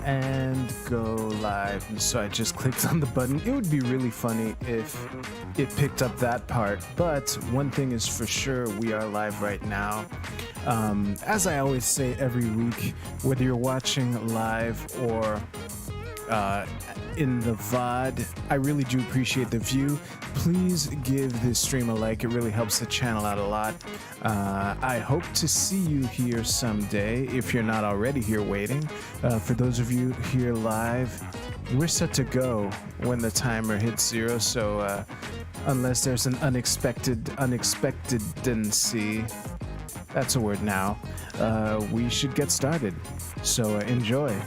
And go live. And so I just clicked on the button. It would be really funny if it picked up that part, but one thing is for sure, we are live right now. As I always say every week, whether you're watching live or in the VOD, I really do appreciate the view. Please give this stream a like. It really helps the channel out a lot. I hope to see you here someday if you're not already here waiting. For those of you here live, we're set to go when the timer hits 0, so unless there's an unexpectancy, that's a word now, we should get started. So enjoy.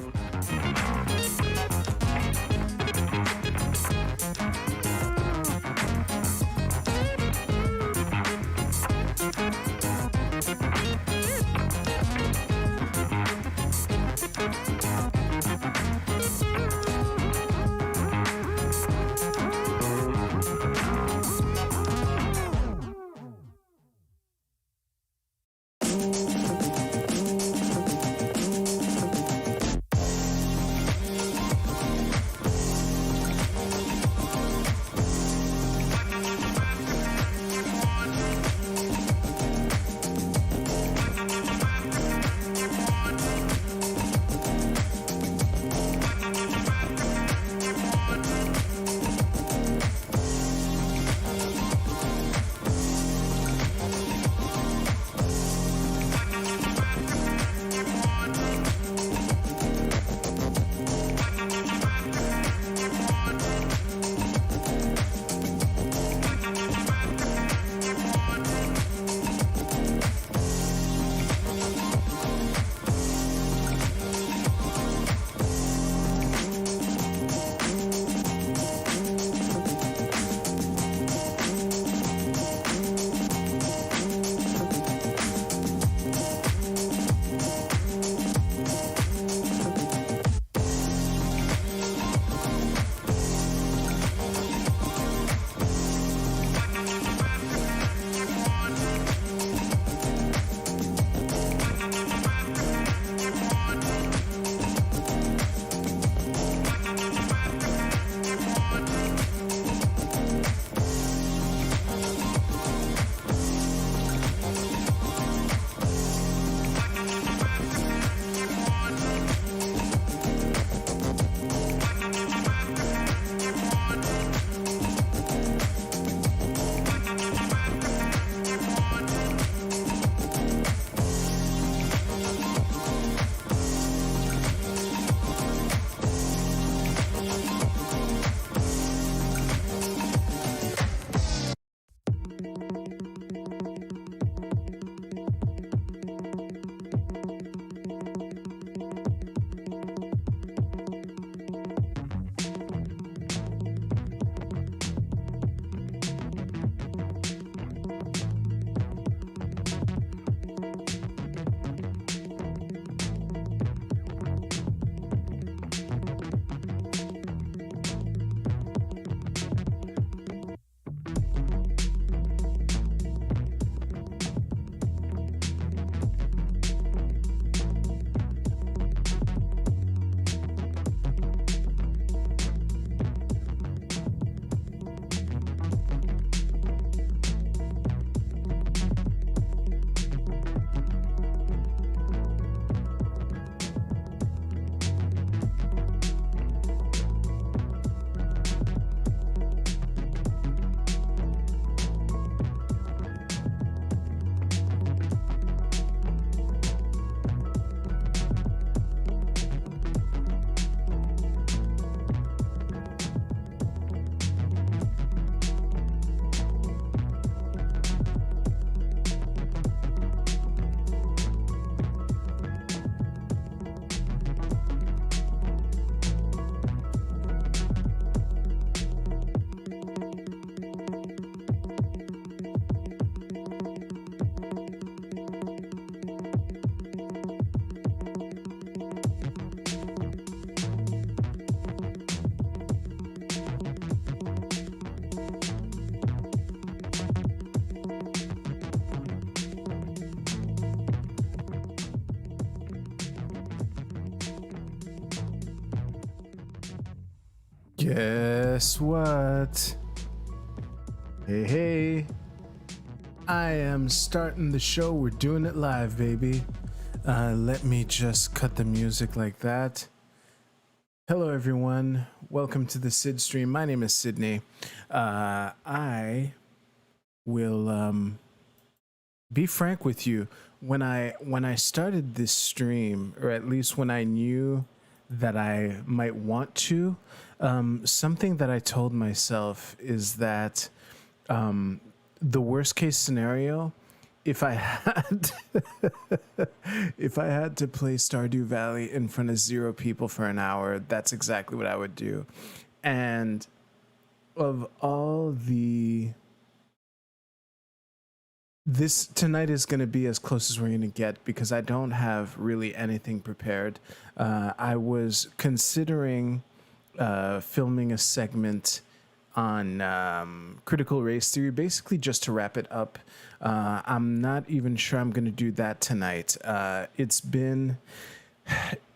Guess what? Hey, I am starting the show. We're doing it live, baby. Let me just cut the music like that. Hello, everyone. Welcome to the SydStream. My name is Sydney. I will be frank with you. When I started this stream, or at least when I knew that I might want to, something that I told myself is that the worst case scenario, if I had if I had to play Stardew Valley in front of 0 people for an hour, that's exactly what I would do. And of all this tonight is going to be as close as we're going to get because I don't have really anything prepared. I was considering filming a segment on critical race theory, basically just to wrap it up. I'm not even sure I'm going to do that tonight. It's been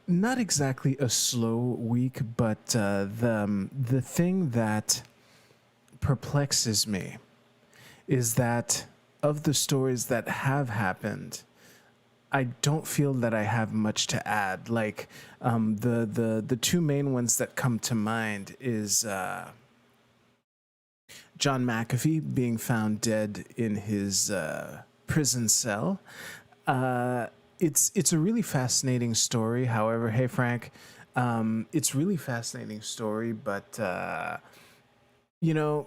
not exactly a slow week, but the thing that perplexes me is that of the stories that have happened, I don't feel that I have much to add. Like the two main ones that come to mind is John McAfee being found dead in his prison cell. It's a really fascinating story. However, hey Frank, it's really fascinating story, but you know,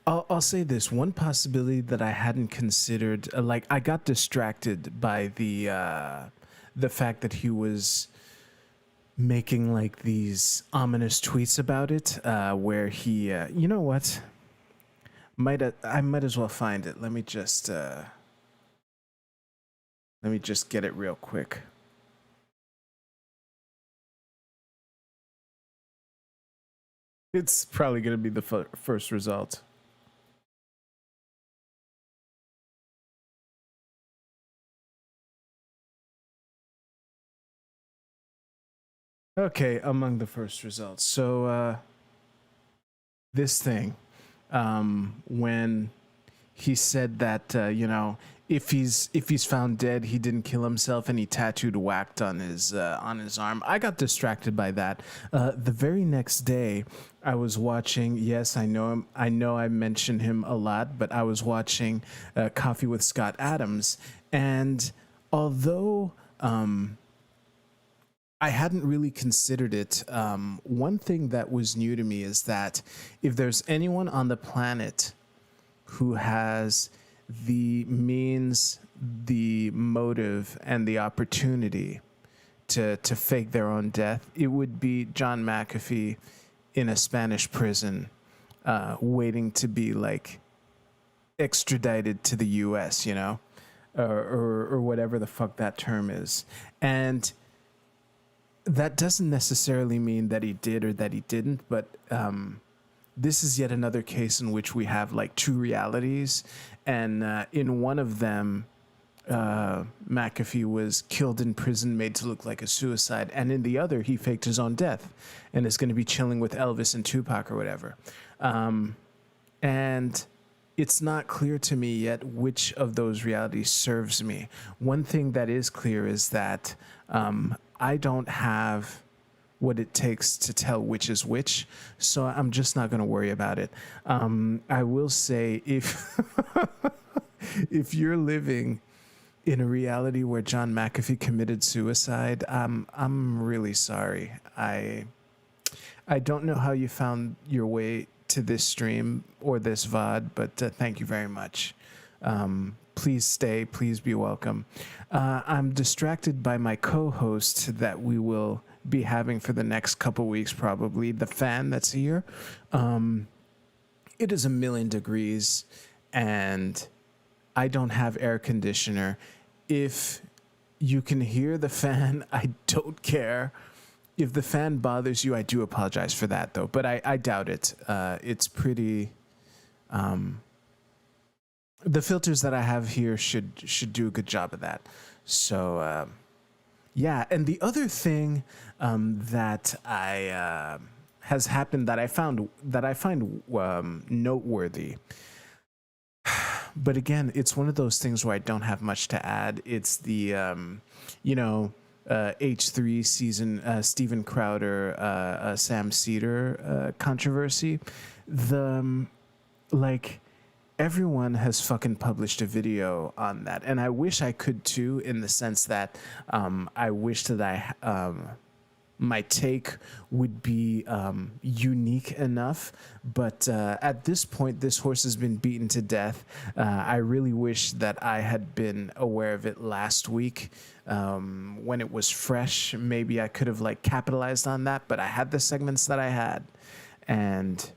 I'll say this one possibility that I hadn't considered. Like I got distracted by the fact that he was making like these ominous tweets about it, where he, you know what, I might as well find it. Let me just get it real quick. It's probably going to be the first result. Okay, among the first results. So this thing, when he said that if he's found dead, he didn't kill himself, and he tattooed whacked on his arm. I got distracted by that. The very next day, I was watching. Yes, I know him. I know I mention him a lot, but I was watching Coffee with Scott Adams, and although I hadn't really considered it, one thing that was new to me is that if there's anyone on the planet who has the means, the motive, and the opportunity to fake their own death, it would be John McAfee in a Spanish prison, waiting to be like extradited to the U.S., or whatever the fuck that term is. And that doesn't necessarily mean that he did or that he didn't, but this is yet another case in which we have like two realities, and in one of them, McAfee was killed in prison, made to look like a suicide, and in the other, he faked his own death and is going to be chilling with Elvis and Tupac or whatever. And it's not clear to me yet which of those realities serves me. One thing that is clear is that I don't have what it takes to tell which is which, so I'm just not going to worry about it. I will say, if you're living in a reality where John McAfee committed suicide, I'm really sorry. I don't know how you found your way to this stream or this VOD, but thank you very much. Please stay. Please be welcome. I'm distracted by my co-host that we will be having for the next couple weeks, probably, the fan that's here. It is 1,000,000 degrees, and I don't have air conditioner. If you can hear the fan, I don't care. If the fan bothers you, I do apologize for that, though. But I doubt it. It's pretty... the filters that I have here should do a good job of that. So Yeah, and the other thing that I has happened that I find noteworthy, but again, it's one of those things where I don't have much to add. It's the you know H3 season Steven Crowder Sam Seder controversy. The like everyone has fucking published a video on that, and I wish I could too, in the sense that I wish that my take would be unique enough, but at this point this horse has been beaten to death. I really wish that I had been aware of it last week when it was fresh. Maybe I could have like capitalized on that, but I had the segments that I had, and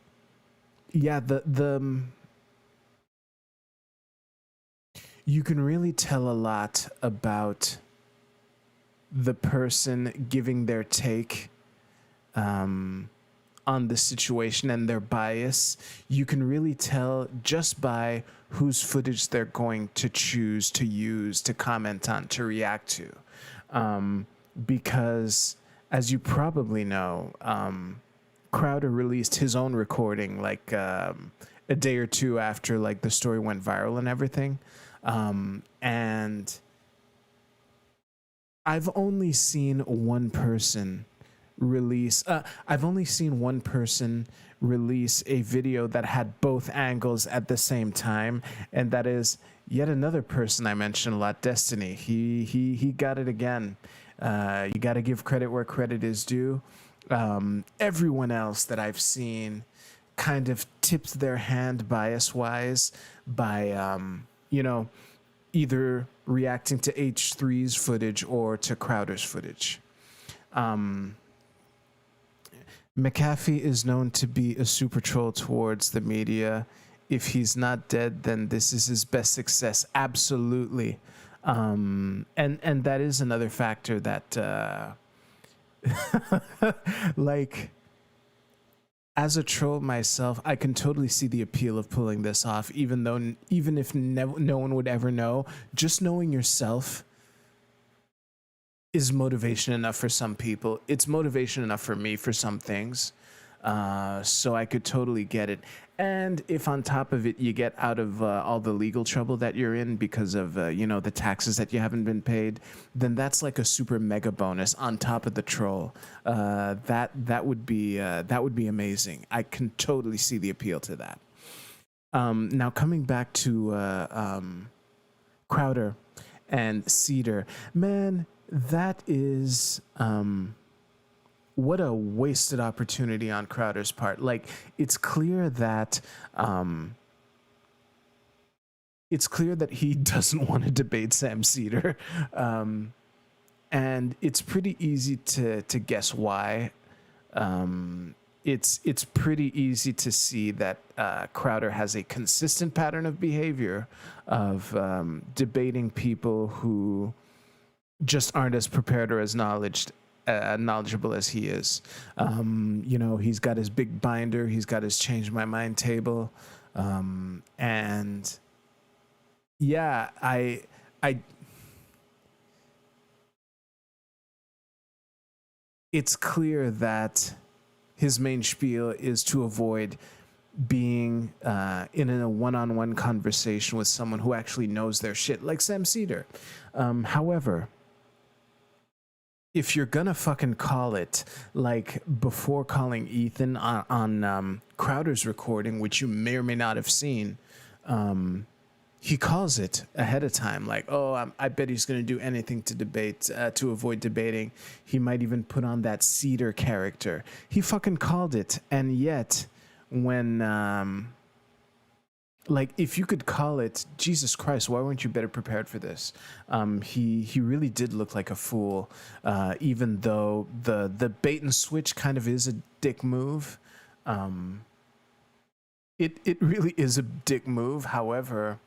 yeah, the you can really tell a lot about the person giving their take on the situation and their bias. You can really tell just by whose footage they're going to choose to use to comment on, to react to. Because, as you probably know, Crowder released his own recording like a day or two after like the story went viral and everything. And I've only seen one person release a video that had both angles at the same time, and that is yet another person I mentioned a lot, Destiny. He got it again. You got to give credit where credit is due. Everyone else that I've seen kind of tipped their hand bias-wise by either reacting to H3's footage or to Crowder's footage. McAfee is known to be a super troll towards the media. If he's not dead, then this is his best success. Absolutely. And that is another factor that like, as a troll myself, I can totally see the appeal of pulling this off, even if no one would ever know. Just knowing yourself is motivation enough for some people. It's motivation enough for me for some things. So I could totally get it. And if on top of it you get out of all the legal trouble that you're in because of the taxes that you haven't been paid, then that's like a super mega bonus on top of the troll. That would be amazing. I can totally see the appeal to that. Now coming back to Crowder and Seder, man, that is what a wasted opportunity on Crowder's part. Like, it's clear that he doesn't want to debate Sam Seder, and it's pretty easy to guess why. It's pretty easy to see that Crowder has a consistent pattern of behavior of debating people who just aren't as prepared or as knowledgeable as he is. He's got his big binder, he's got his change my mind table, and yeah, I it's clear that his main spiel is to avoid being in a one-on-one conversation with someone who actually knows their shit, like Sam Seder. However, if you're gonna fucking call it, like before calling Ethan on Crowder's recording, which you may or may not have seen, he calls it ahead of time, like, oh, I bet he's gonna do anything to debate, to avoid debating. He might even put on that Seder character. He fucking called it, and yet when if you could call it, Jesus Christ, why weren't you better prepared for this? He really did look like a fool, even though the bait and switch kind of is a dick move. It really is a dick move. However,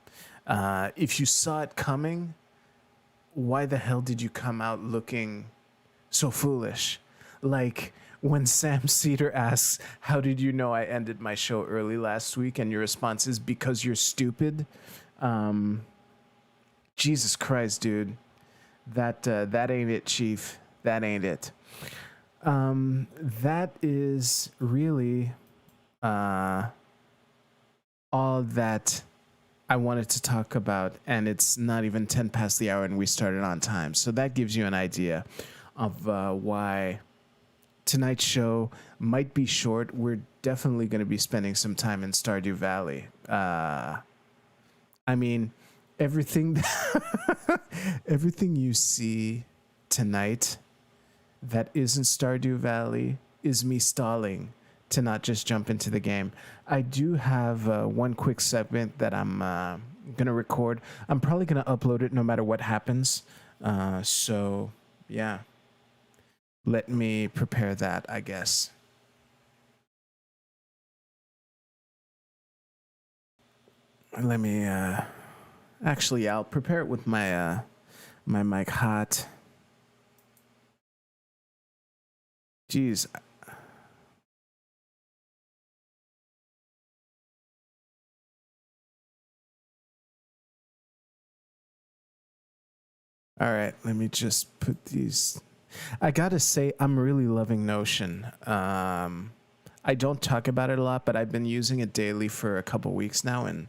if you saw it coming, why the hell did you come out looking so foolish? Like, when Sam Seder asks, how did you know I ended my show early last week? And your response is, because you're stupid. Jesus Christ, dude. That ain't it, Chief. That ain't it. That is really all that I wanted to talk about, and it's not even 10 past the hour, and we started on time. So that gives you an idea of why tonight's show might be short. We're definitely going to be spending some time in Stardew Valley. I mean, everything everything you see tonight that isn't Stardew Valley is me stalling to not just jump into the game. I do have one quick segment that I'm gonna record. I'm probably gonna upload it no matter what happens. So yeah, let me prepare that, I guess. Let me actually, I'll prepare it with my my mic hot. Jeez. All right, let me just put these. I gotta say, I'm really loving Notion. I don't talk about it a lot, but I've been using it daily for a couple weeks now, and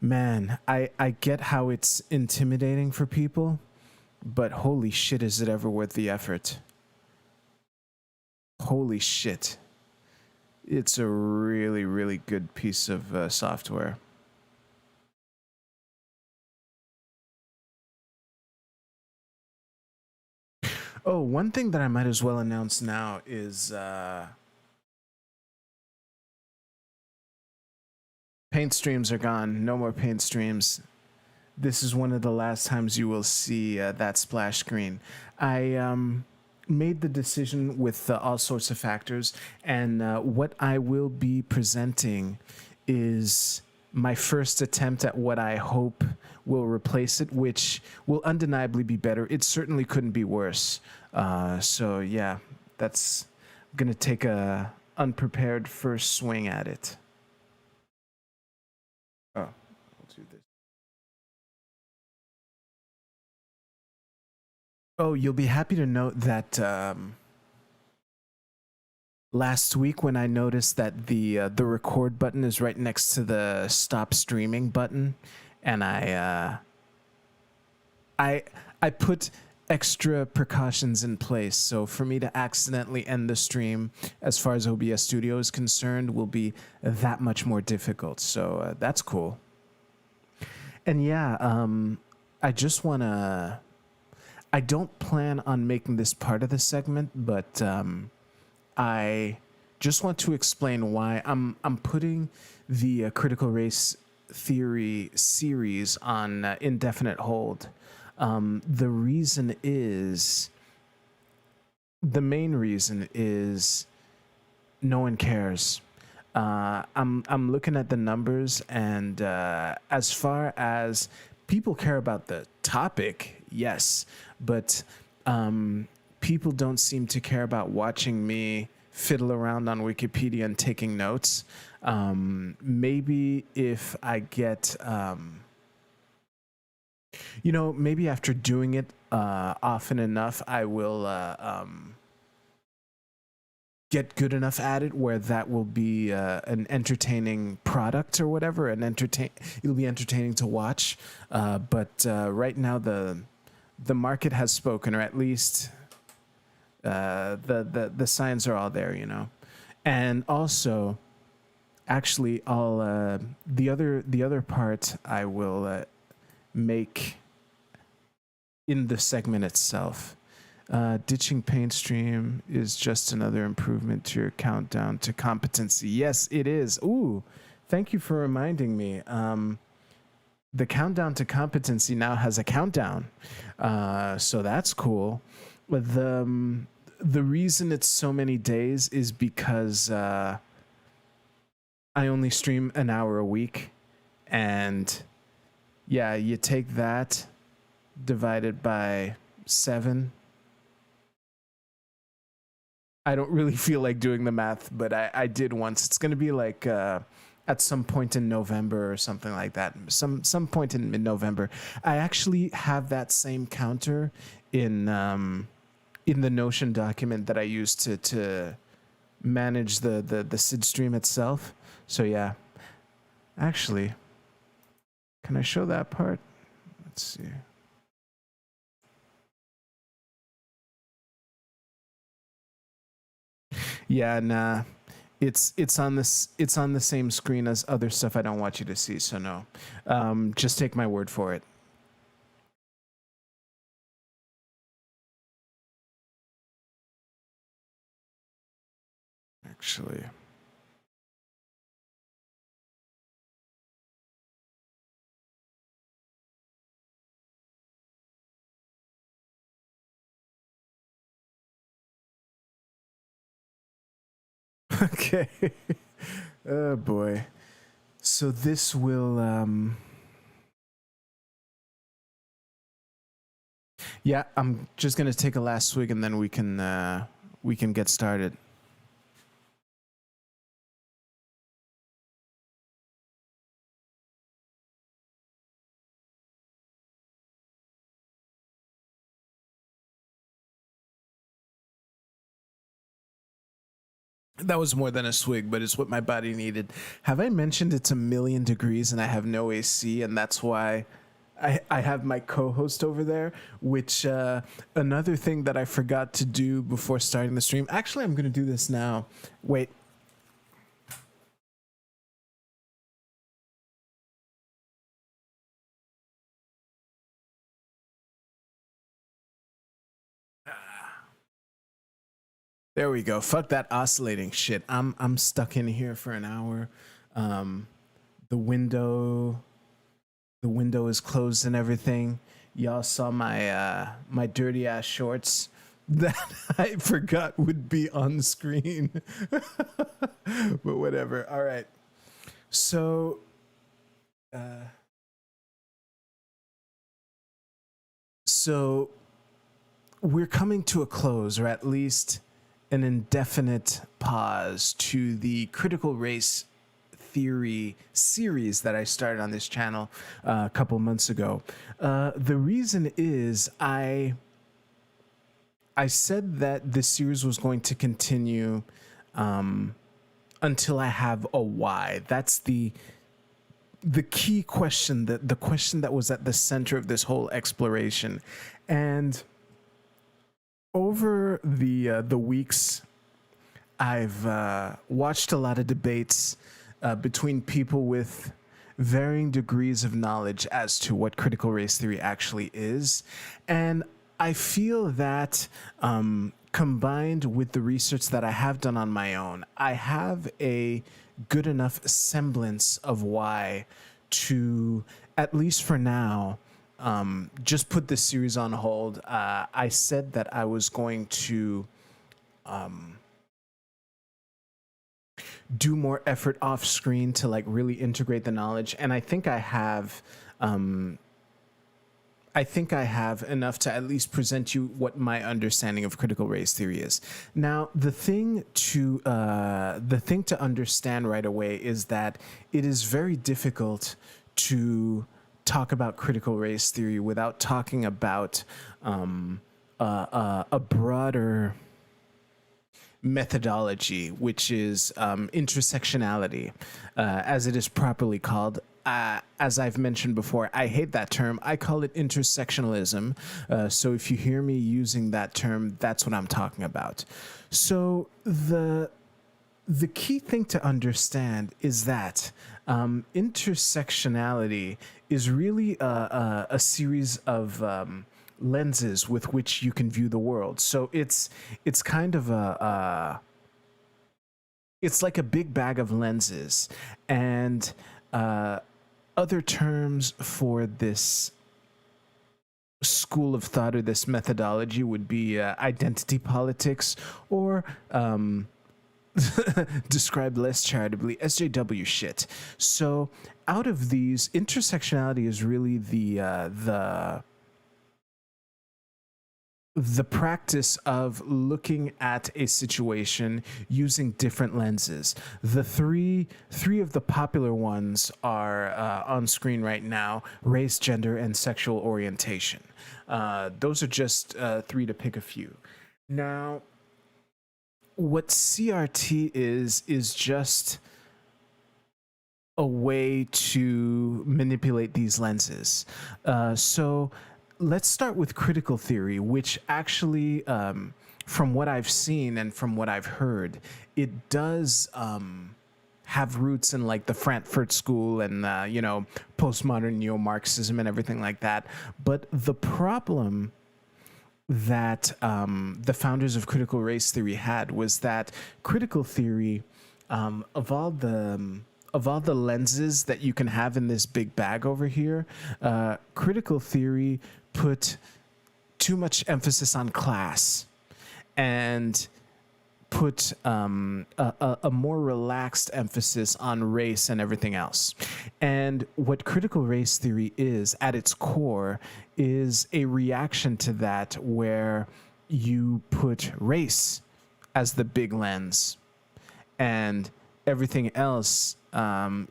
man, I get how it's intimidating for people, but holy shit, is it ever worth the effort? Holy shit. It's a really, really good piece of software. Oh, one thing that I might as well announce now is paint streams are gone. No more paint streams. This is one of the last times you will see that splash screen. I made the decision with all sorts of factors, and what I will be presenting is my first attempt at what I hope will replace it, which will undeniably be better. It certainly couldn't be worse. So yeah, that's gonna take a unprepared first swing at it. Oh, I'll do this. Oh, you'll be happy to note that last week when I noticed that the record button is right next to the stop streaming button, and I put extra precautions in place. So for me to accidentally end the stream, as far as OBS Studio is concerned, will be that much more difficult. So that's cool. And yeah, I just want to. I don't plan on making this part of the segment, but I just want to explain why I'm putting the Critical Race Theory series on indefinite hold. The main reason is no one cares. I'm looking at the numbers, and as far as people care about the topic, yes, but people don't seem to care about watching me fiddle around on Wikipedia and taking notes. Maybe if I get, maybe after doing it often enough, I will get good enough at it where that will be an entertaining product or whatever, it'll be entertaining to watch. But right now the market has spoken, or at least the signs are all there, And also, actually, I'll the other part I will make in the segment itself. Ditching paint stream is just another improvement to your countdown to competency. Yes, it is. Ooh, thank you for reminding me. The countdown to competency now has a countdown, so that's cool. But the reason it's so many days is because I only stream an hour a week, and yeah, you take that divided by 7. I don't really feel like doing the math, but I did once. It's going to be like at some point in November or something like that. Some point in mid-November. I actually have that same counter in the Notion document that I use to manage the SydStream itself. So yeah, actually, can I show that part? Let's see. Yeah, nah. It's on the same screen as other stuff I don't want you to see, so no. Just take my word for it. Actually. Okay. Oh boy. So this will yeah, I'm just gonna take a last swig and then we can get started. That was more than a swig, but it's what my body needed. Have I mentioned it's 1,000,000 degrees and I have no AC, and that's why I have my co-host over there, which another thing that I forgot to do before starting the stream. Actually, I'm going to do this now. Wait. There we go. Fuck that oscillating shit. I'm stuck in here for an hour. The window is closed and everything. Y'all saw my my dirty ass shorts that I forgot would be on the screen. But whatever. All right. So so we're coming to a close, or at least an indefinite pause, to the critical race theory series that I started on this channel a couple months ago. The reason is I said that this series was going to continue until I have a why. That's the key question, the question that was at the center of this whole exploration. And over the weeks, I've watched a lot of debates between people with varying degrees of knowledge as to what critical race theory actually is. And I feel that combined with the research that I have done on my own, I have a good enough semblance of why to, at least for now, just put this series on hold. I said that I was going to do more effort off screen to like really integrate the knowledge, and I think I have. I think I have enough to at least present you what my understanding of critical race theory is. Now, the thing to understand right away is that it is very difficult to talk about critical race theory without talking about a broader methodology, which is intersectionality, as it is properly called. As I've mentioned before, I hate that term. I call it intersectionalism. So if you hear me using that term, that's what I'm talking about. So the key thing to understand is that intersectionality is really a series of lenses with which you can view the world. So it's kind of it's like a big bag of lenses, and other terms for this school of thought or this methodology would be identity politics, or described less charitably, SJW shit. So out of these, intersectionality is really the the practice of looking at a situation using different lenses. The three of the popular ones are on screen right now: race, gender, and sexual orientation. Those are just three to pick a few. Now, what CRT is just a way to manipulate these lenses. So let's start with critical theory, which actually, from what I've seen and from what I've heard, it does have roots in like the Frankfurt School and postmodern neo-Marxism and everything like that. But the problem that the founders of critical race theory had was that critical theory, of all the lenses that you can have in this big bag over here, critical theory put too much emphasis on class and put a more relaxed emphasis on race and everything else. And what critical race theory is, at its core, is a reaction to that, where you put race as the big lens and everything else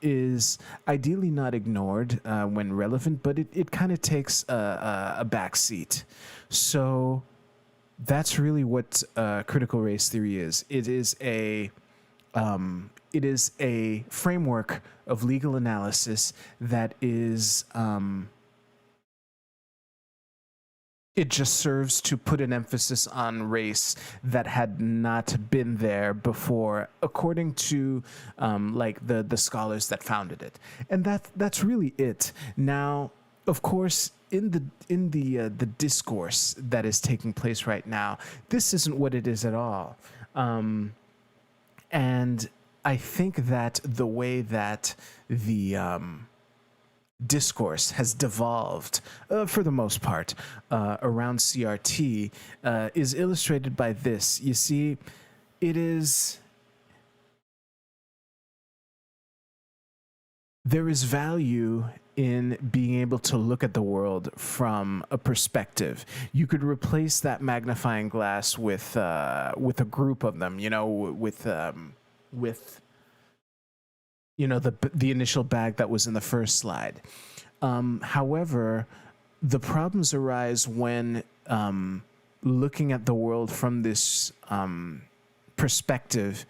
is ideally not ignored when relevant, but it kind of takes a back seat. So that's really what critical race theory is. It is a framework of legal analysis that is it just serves to put an emphasis on race that had not been there before, according to like the scholars that founded it. And that's really it. Now, of course, in the discourse that is taking place right now, this isn't what it is at all. And I think that the way that the discourse has devolved, for the most part, around CRT, is illustrated by this. You see, there is value in being able to look at the world from a perspective. You could replace that magnifying glass with a group of them, with the initial bag that was in the first slide. However, the problems arise when looking at the world from this perspective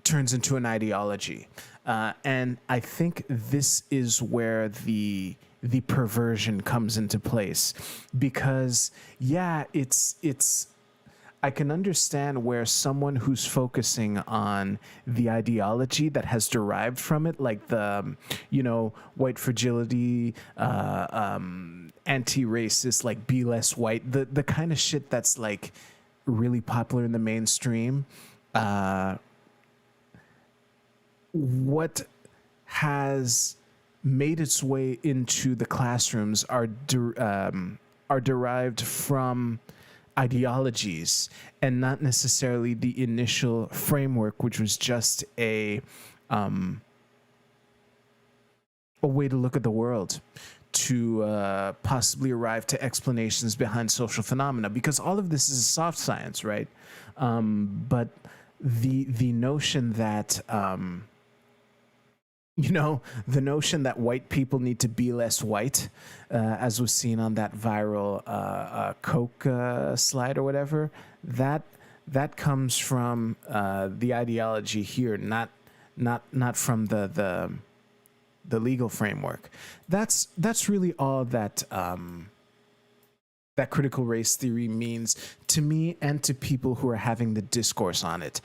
turns into an ideology. And I think this is where the perversion comes into place, because it's I can understand where someone who's focusing on the ideology that has derived from it, like the, white fragility, anti-racist, like be less white, the kind of shit that's like really popular in the mainstream. What has made its way into the classrooms are derived from ideologies and not necessarily the initial framework, which was just a way to look at the world, to possibly arrive to explanations behind social phenomena, because all of this is soft science, right? But the notion that the notion that white people need to be less white, as was seen on that viral Coke slide or whatever, that comes from the ideology here, not from the legal framework. That's really all that that critical race theory means to me and to people who are having the discourse on it.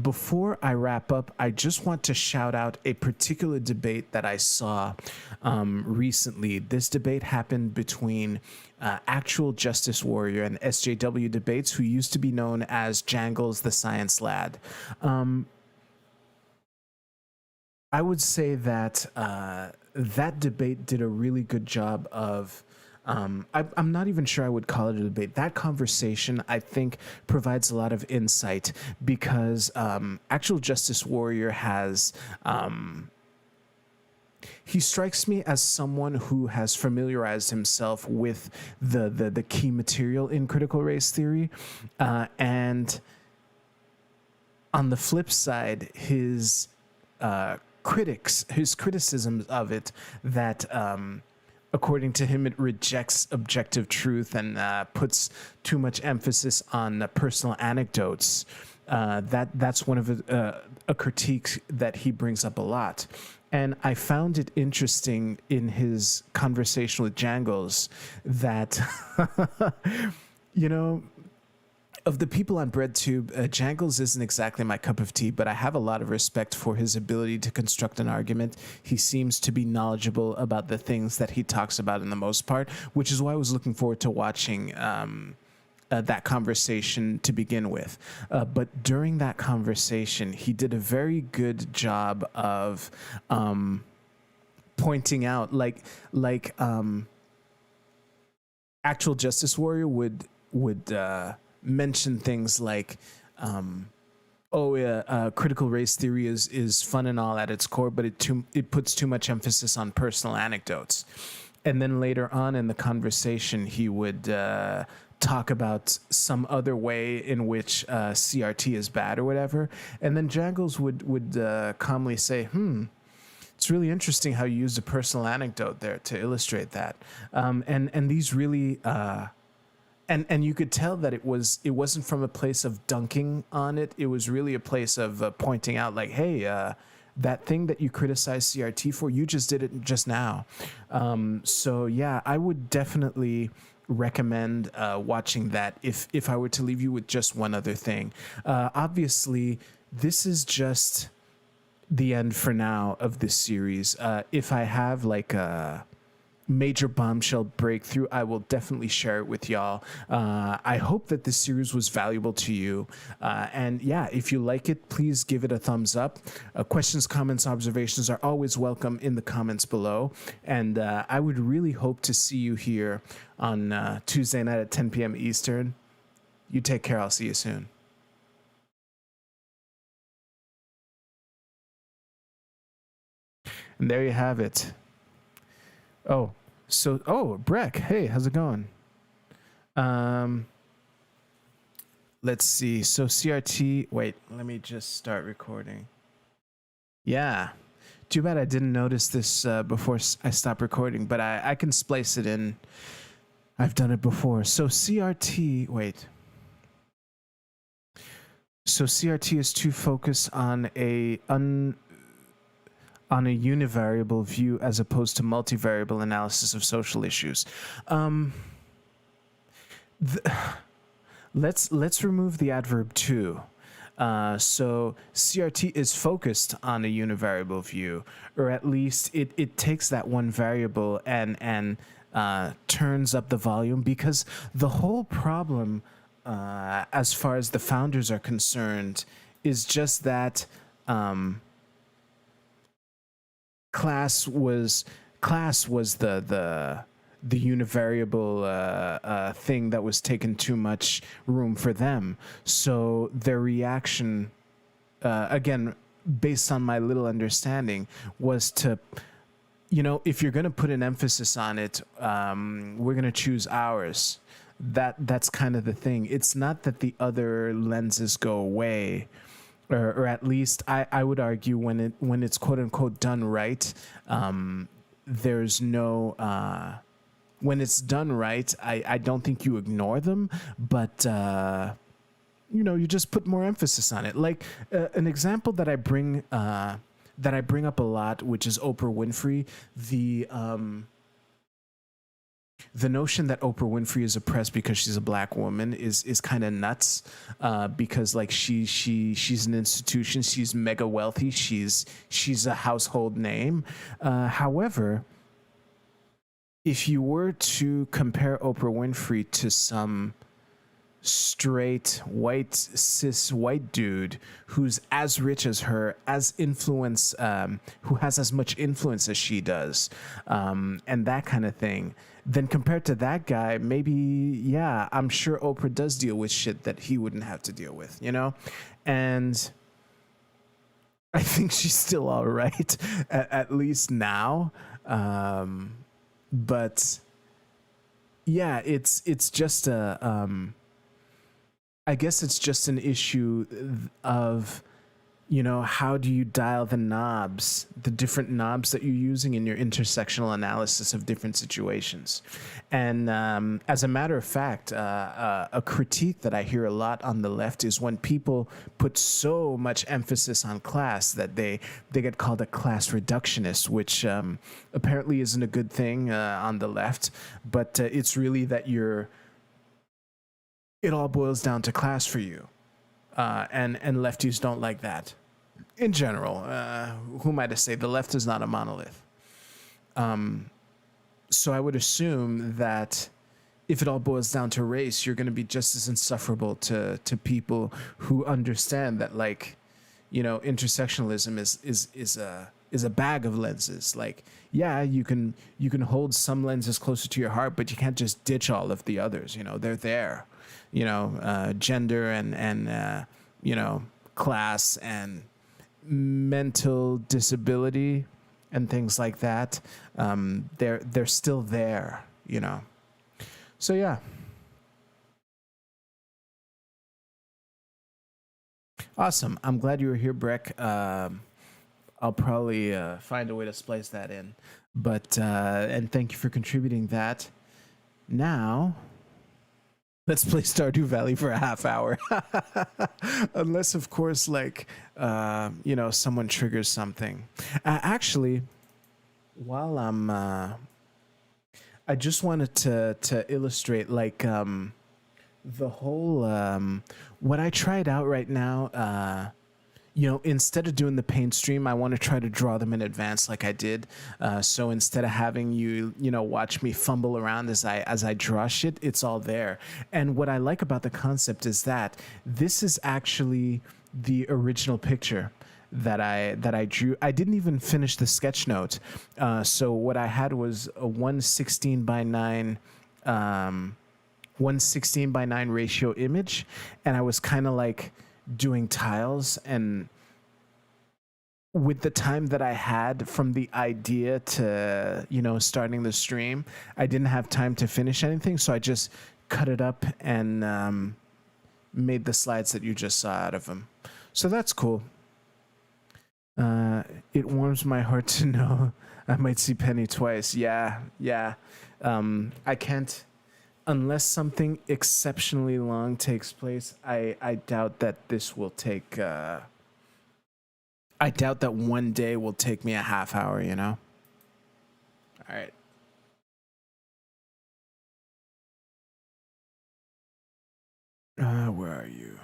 Before I wrap up, I just want to shout out a particular debate that I saw recently. This debate happened between Actual Justice Warrior and SJWDebates, who used to be known as Jangles the Science Lad. I would say that that debate did a really good job of I'm not even sure I would call it a debate. That conversation, I think, provides a lot of insight, because Actual Justice Warrior has he strikes me as someone who has familiarized himself with the key material in critical race theory, and on the flip side, his criticisms of it, that according to him, it rejects objective truth and puts too much emphasis on personal anecdotes. That's one of a critique that he brings up a lot. And I found it interesting in his conversation with Jangles that, you know, of the people on BreadTube, Jangles isn't exactly my cup of tea, but I have a lot of respect for his ability to construct an argument. He seems to be knowledgeable about the things that he talks about in the most part, which is why I was looking forward to watching that conversation to begin with. But during that conversation, he did a very good job of pointing out, like Actual Justice Warrior would mention things like, critical race theory is fun and all at its core, but it puts too much emphasis on personal anecdotes. And then later on in the conversation, he would talk about some other way in which CRT is bad or whatever. And then Jangles would calmly say, it's really interesting how you used a personal anecdote there to illustrate that. And these really... And you could tell that it wasn't from a place of dunking on it. It was really a place of pointing out, like, hey, that thing that you criticized CRT for, you just did it just now. So yeah, I would definitely recommend watching that if I were to leave you with just one other thing. Obviously, this is just the end for now of this series. If I have like a major bombshell breakthrough, I will definitely share it with y'all. I hope that this series was valuable to you. And yeah, if you like it, please give it a thumbs up. Questions, comments, observations are always welcome in the comments below. And I would really hope to see you here on Tuesday night at 10 p.m. Eastern. You take care. I'll see you soon. And there you have it. Breck, hey, how's it going? Let's see. So CRT, wait, let me just start recording. Yeah. Too bad I didn't notice this before I stopped recording, but I can splice it in. I've done it before. So CRT, wait. So CRT is too focused on a univariable view as opposed to multivariable analysis of social issues. Let's remove the adverb to. So CRT is focused on a univariable view, or at least it takes that one variable and turns up the volume, because the whole problem, as far as the founders are concerned, is just that class was the univariable thing that was taking too much room for them. So their reaction, again, based on my little understanding, was to, if you're going to put an emphasis on it, we're going to choose ours. That's kind of the thing. It's not that the other lenses go away. Or at least I would argue when it's quote unquote done right, there's no when it's done right, I don't think you ignore them, but you just put more emphasis on it. Like an example that I bring up a lot, which is Oprah Winfrey. The notion that Oprah Winfrey is oppressed because she's a black woman is kind of nuts, because like she's an institution, she's mega wealthy, she's a household name. However, if you were to compare Oprah Winfrey to some straight white cis white dude who's as rich as her, as influence, who has as much influence as she does, and that kind of thing, then compared to that guy, maybe, yeah, I'm sure Oprah does deal with shit that he wouldn't have to deal with, And I think she's still all right, at least now. But yeah, it's just I guess it's just an issue of, how do you dial the knobs, the different knobs that you're using in your intersectional analysis of different situations. And as a matter of fact, a critique that I hear a lot on the left is when people put so much emphasis on class that they get called a class reductionist, which apparently isn't a good thing on the left. But it's really that it all boils down to class for you. And lefties don't like that. In general, who am I to say? The left is not a monolith. So I would assume that if it all boils down to race, you're going to be just as insufferable to people who understand that, like, intersectionalism is a bag of lenses. Like, yeah, you can hold some lenses closer to your heart, but you can't just ditch all of the others. They're there. Gender and class and mental disability and things like that. They're still there. So yeah. Awesome. I'm glad you were here, Breck. I'll probably find a way to splice that in. But and thank you for contributing that. Now, let's play Stardew Valley for a half hour. Unless, of course, like, someone triggers something. Actually, while I'm... I just wanted to illustrate, like, the whole... what I tried out right now... instead of doing the paint stream, I want to try to draw them in advance like I did. So instead of having you, watch me fumble around as I draw shit, it's all there. And what I like about the concept is that this is actually the original picture that I drew. I didn't even finish the sketch note. So what I had was a 1/16 by 9 1/16 by 9 ratio image, and I was kind of like doing tiles, and with the time that I had from the idea to starting the stream, I didn't have time to finish anything, so I just cut it up and made the slides that you just saw out of them. So that's cool. It warms my heart to know I might see Penny twice. Yeah. I can't. Unless something exceptionally long takes place, I doubt that this will take... I doubt that one day will take me a half hour, All right. Where are you?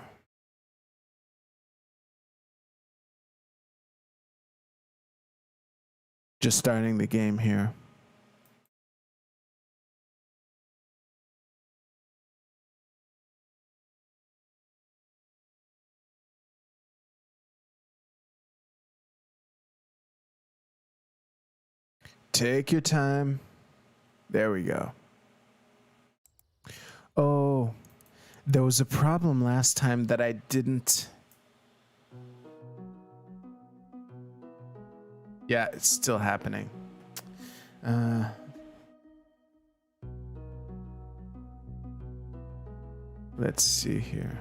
Just starting the game here. Take your time. There we go. Oh, there was a problem last time that I didn't... Yeah, it's still happening. Let's see here.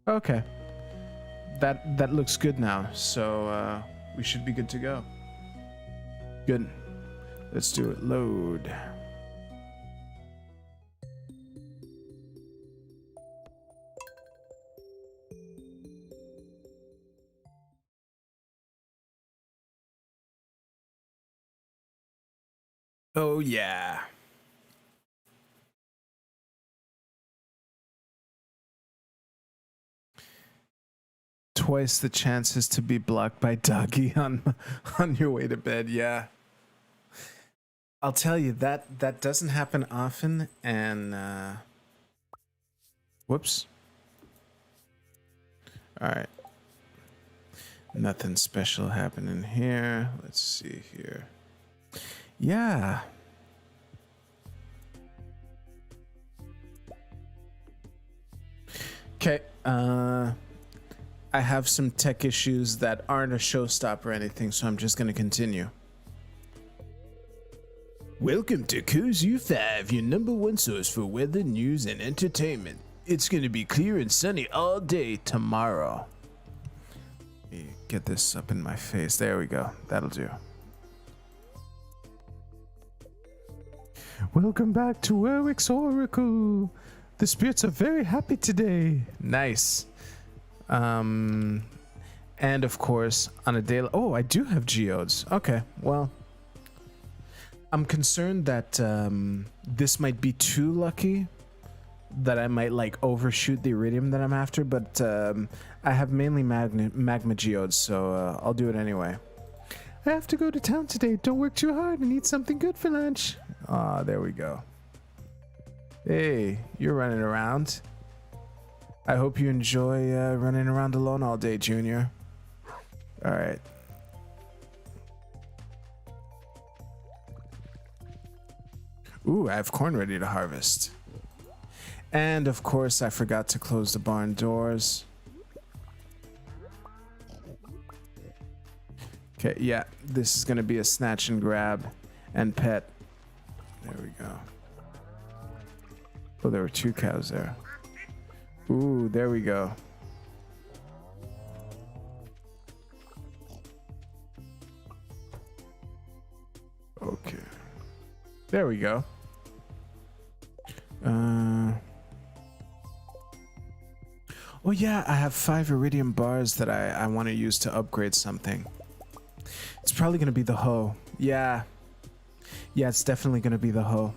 Okay. That looks good now, so we should be good to go. Good. Let's do it. Load. Oh, yeah. Twice the chances to be blocked by doggy on your way to bed. Yeah. I'll tell you, that doesn't happen often, and whoops. All right. Nothing special happening here. Let's see here. Yeah. Okay. I have some tech issues that aren't a showstopper or anything, so I'm just going to continue. Welcome to Cozy 5, your #1 source for weather, news, and entertainment. It's going to be clear and sunny all day tomorrow. Let me get this up in my face. There we go. That'll do. Welcome back to Warwick's Oracle. The spirits are very happy today. Nice. And of course, on a day... Oh, I do have geodes. Okay, well... I'm concerned that this might be too lucky, that I might like overshoot the iridium that I'm after, but I have mainly magma geodes, so I'll do it anyway. I have to go to town today. Don't work too hard and eat something good for lunch. Ah, there we go. Hey, you're running around. I hope you enjoy running around alone all day, Junior. All right. Ooh, I have corn ready to harvest. And of course, I forgot to close the barn doors. Okay, yeah, this is gonna be a snatch and grab and pet. There we go. Oh, there were 2 cows there. Ooh, there we go. Okay. There we go. Oh yeah, I have 5 iridium bars that I want to use to upgrade something. It's probably going to be the hoe. Yeah. Yeah, it's definitely going to be the hoe.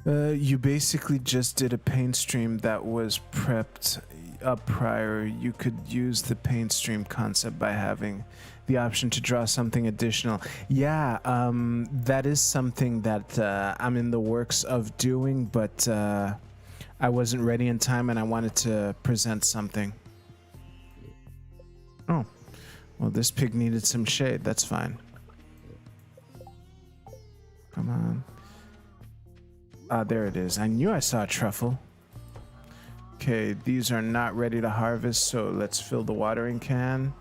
You basically just did a paint stream that was prepped up prior. You could use the paint stream concept by having the option to draw something additional. Yeah, that is something that I'm in the works of doing, but I wasn't ready in time and I wanted to present something. Oh, well, this pig needed some shade. That's fine. Come on. Ah, there it is. I knew I saw a truffle. Okay, these are not ready to harvest, so let's fill the watering can.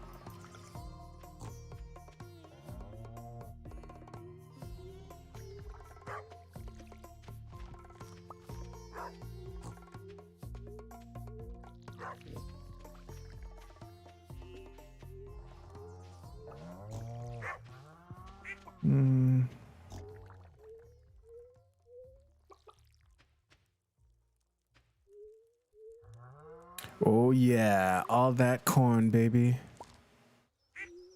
Oh yeah, all that corn, baby.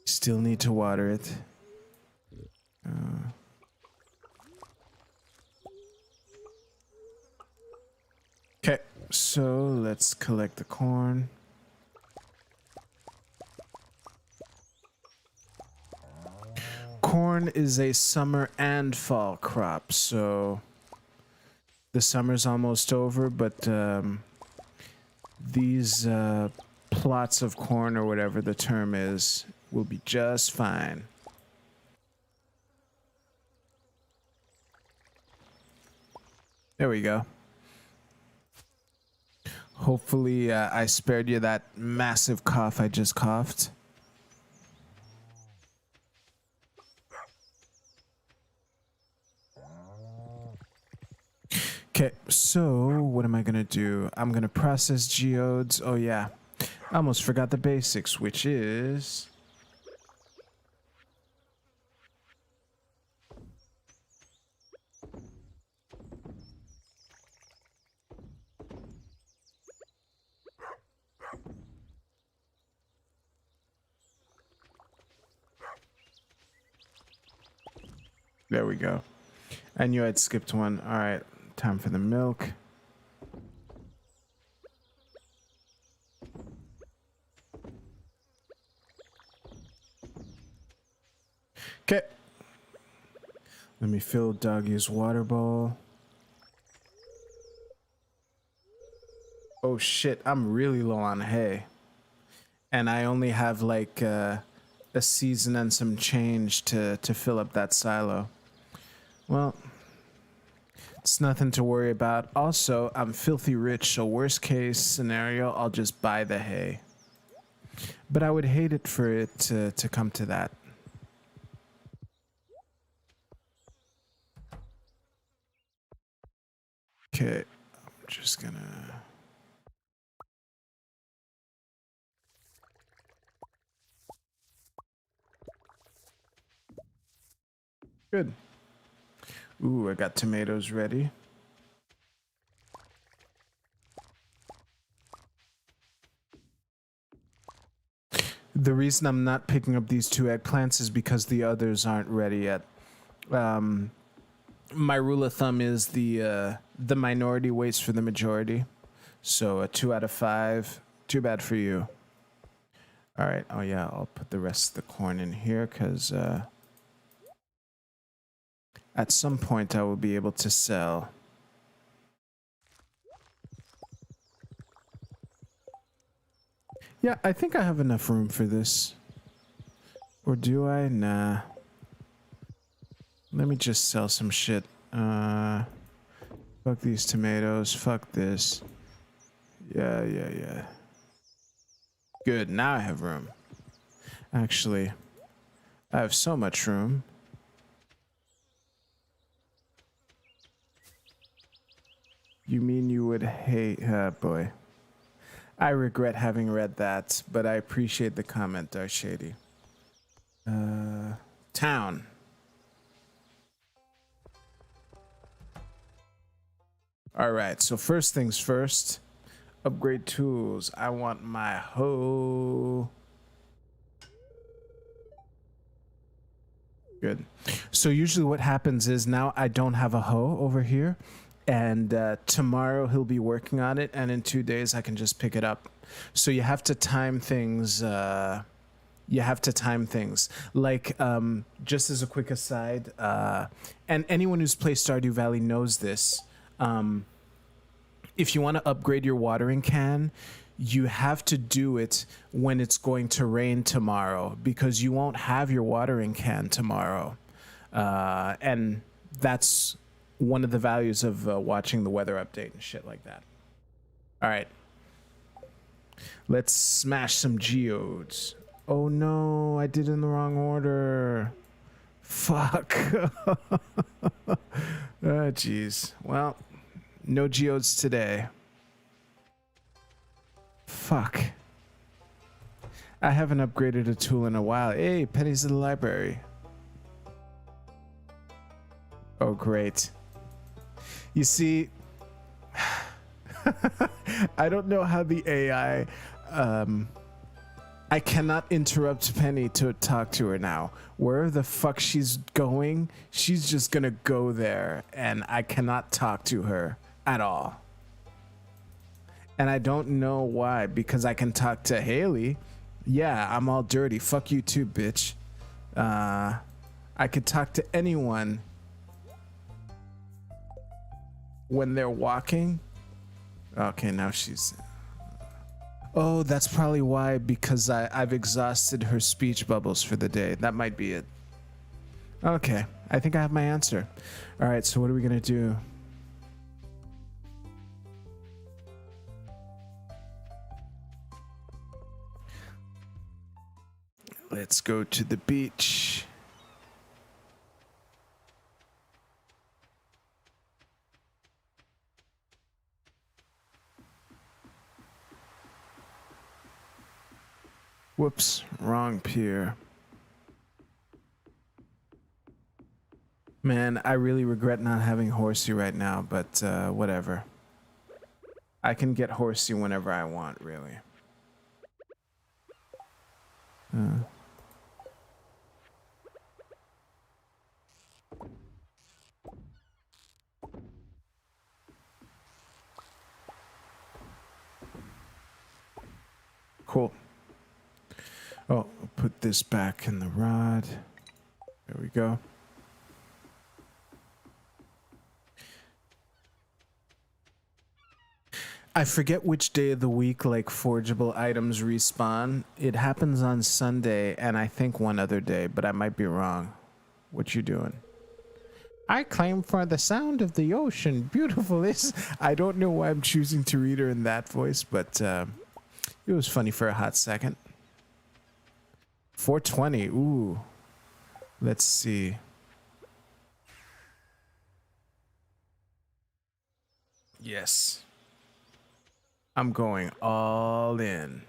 Still need to water it. Okay, so let's collect the corn. Corn is a summer and fall crop, so the summer's almost over, but these plots of corn, or whatever the term is, will be just fine. There we go. Hopefully I spared you that massive cough I just coughed. Okay, so what am I gonna do? I'm gonna process geodes. Oh yeah, I almost forgot the basics, which is... There we go. I knew I'd skipped one. All right. Time for the milk. Okay. Let me fill Doggy's water bowl. Oh shit, I'm really low on hay. and I only have like a season and some change to fill up that silo. Well, it's nothing to worry about. Also, I'm filthy rich, so worst case scenario, I'll just buy the hay. But I would hate it for it to come to that. Okay, I'm just gonna... Good. Ooh, I got tomatoes ready. The reason I'm not picking up these 2 eggplants is because the others aren't ready yet. My rule of thumb is the minority waits for the majority. So a 2 out of 5. Too bad for you. All right. Oh yeah, I'll put the rest of the corn in here because at some point I will be able to sell. Yeah, I think I have enough room for this. Or do I? Nah. Let me just sell some shit. Fuck these tomatoes. Fuck this. Yeah. Good, now I have room. Actually, I have so much room. You mean you would hate... boy. I regret having read that, but I appreciate the comment, Dark Shady. Town. Alright, so first things first. Upgrade tools. I want my hoe. Good. So usually what happens is now I don't have a hoe over here. And tomorrow he'll be working on it, and in 2 days I can just pick it up. So you have to time things. Like, just as a quick aside, and anyone who's played Stardew Valley knows this. If you want to upgrade your watering can, you have to do it when it's going to rain tomorrow, because you won't have your watering can tomorrow. And that's one of the values of watching the weather update and shit like that. All right. Let's smash some geodes. Oh no, I did it in the wrong order. Fuck. Oh, jeez. Well, no geodes today. Fuck. I haven't upgraded a tool in a while. Hey, pennies in the library. Oh, great. You see, I don't know how the AI, I cannot interrupt Penny to talk to her now. Wherever the fuck she's going, she's just gonna go there, and I cannot talk to her at all. And I don't know why, because I can talk to Haley. Yeah, I'm all dirty. Fuck you too, bitch. I could talk to anyone when they're walking. Okay, now she's... Oh, that's probably why, because I've exhausted her speech bubbles for the day. That might be it. Okay, I think I have my answer. All right, so what are we gonna do? Let's go to the beach. Whoops, wrong pier. Man, I really regret not having Horsey right now, but whatever. I can get Horsey whenever I want, really. Cool. Oh, I'll put this back in the rod. There we go. I forget which day of the week like forgeable items respawn. It happens on Sunday and I think one other day, but I might be wrong. What you doing? I claim for the sound of the ocean. Beautiful is. I don't know why I'm choosing to read her in that voice, but it was funny for a hot second. 420. Ooh. Let's see. Yes. I'm going all in.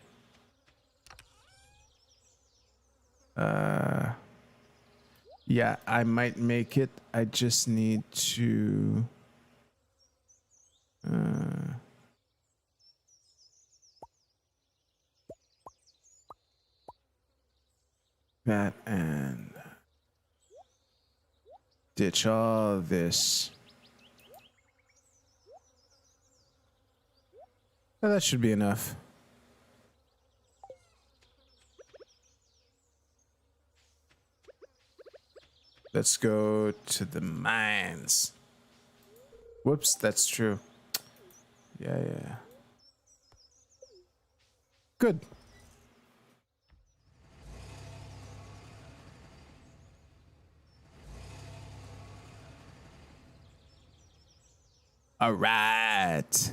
Yeah, I might make it. I just need to that and ditch all this. Oh, that should be enough. Let's go to the mines. Whoops, that's true. Yeah. Good. All right.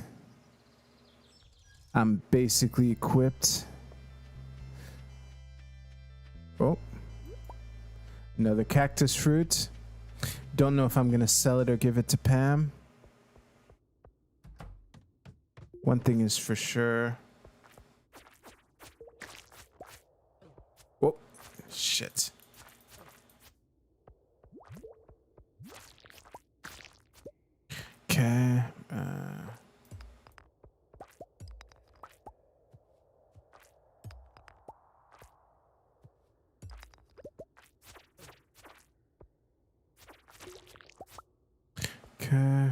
I'm basically equipped. Oh. Another cactus fruit. Don't know if I'm gonna sell it or give it to Pam. One thing is for sure. Oh, shit. Okay. Okay.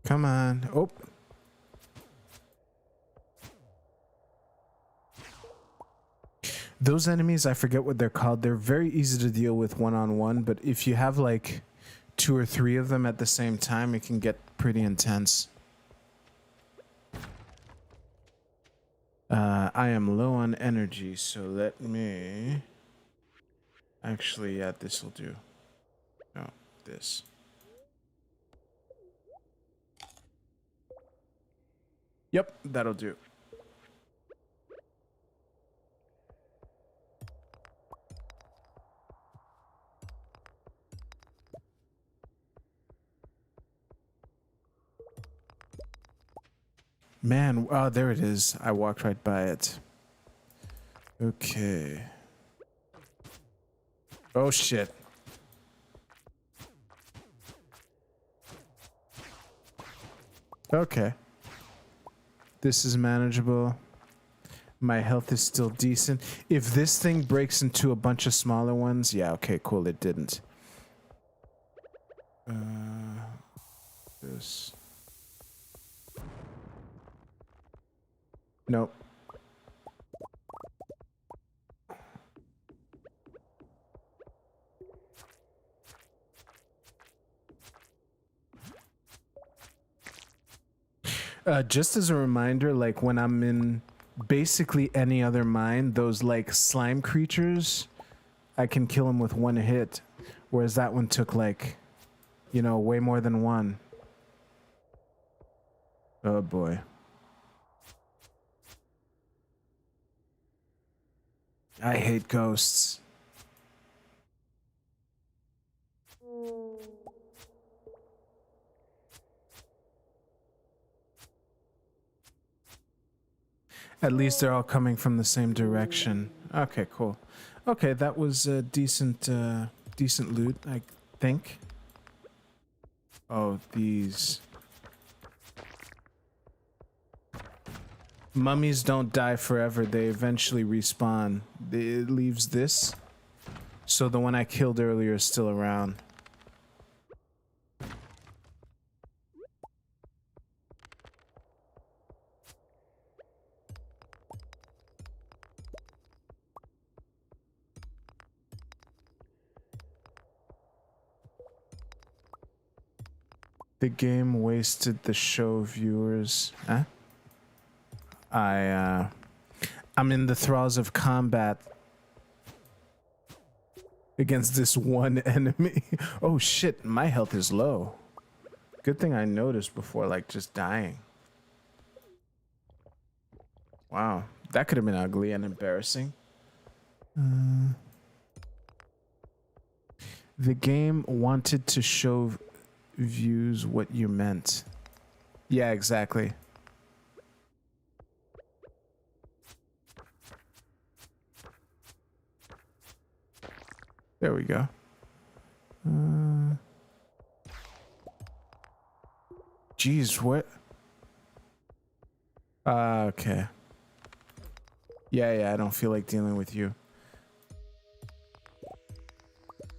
Come on. Oh. Those enemies, I forget what they're called. They're very easy to deal with one-on-one, but if you have like 2 or 3 of them at the same time, it can get pretty intense. I am low on energy, so let me... Actually, yeah, this will do. No, this. Yep, that'll do. Man, oh, there it is. I walked right by it. Okay. Oh, shit. Okay. This is manageable. My health is still decent. If this thing breaks into a bunch of smaller ones, yeah, okay, cool, it didn't. This. Nope. Just as a reminder, like when I'm in basically any other mine, those like slime creatures, I can kill them with one hit, whereas that one took like, you know, way more than one. Oh boy. I hate ghosts. At least they're all coming from the same direction. Okay, cool. Okay, that was a decent loot, I think. Oh, these mummies don't die forever. They eventually respawn. It leaves this, so the one I killed earlier is still around. The game wasted the show viewers. Huh? I'm in the thralls of combat against this one enemy. Oh shit, my health is low. Good thing I noticed before, like, just dying. Wow, that could have been ugly and embarrassing. The game wanted to show views what you meant. Yeah, exactly. There we go. Jeez, what? Okay. Yeah, I don't feel like dealing with you.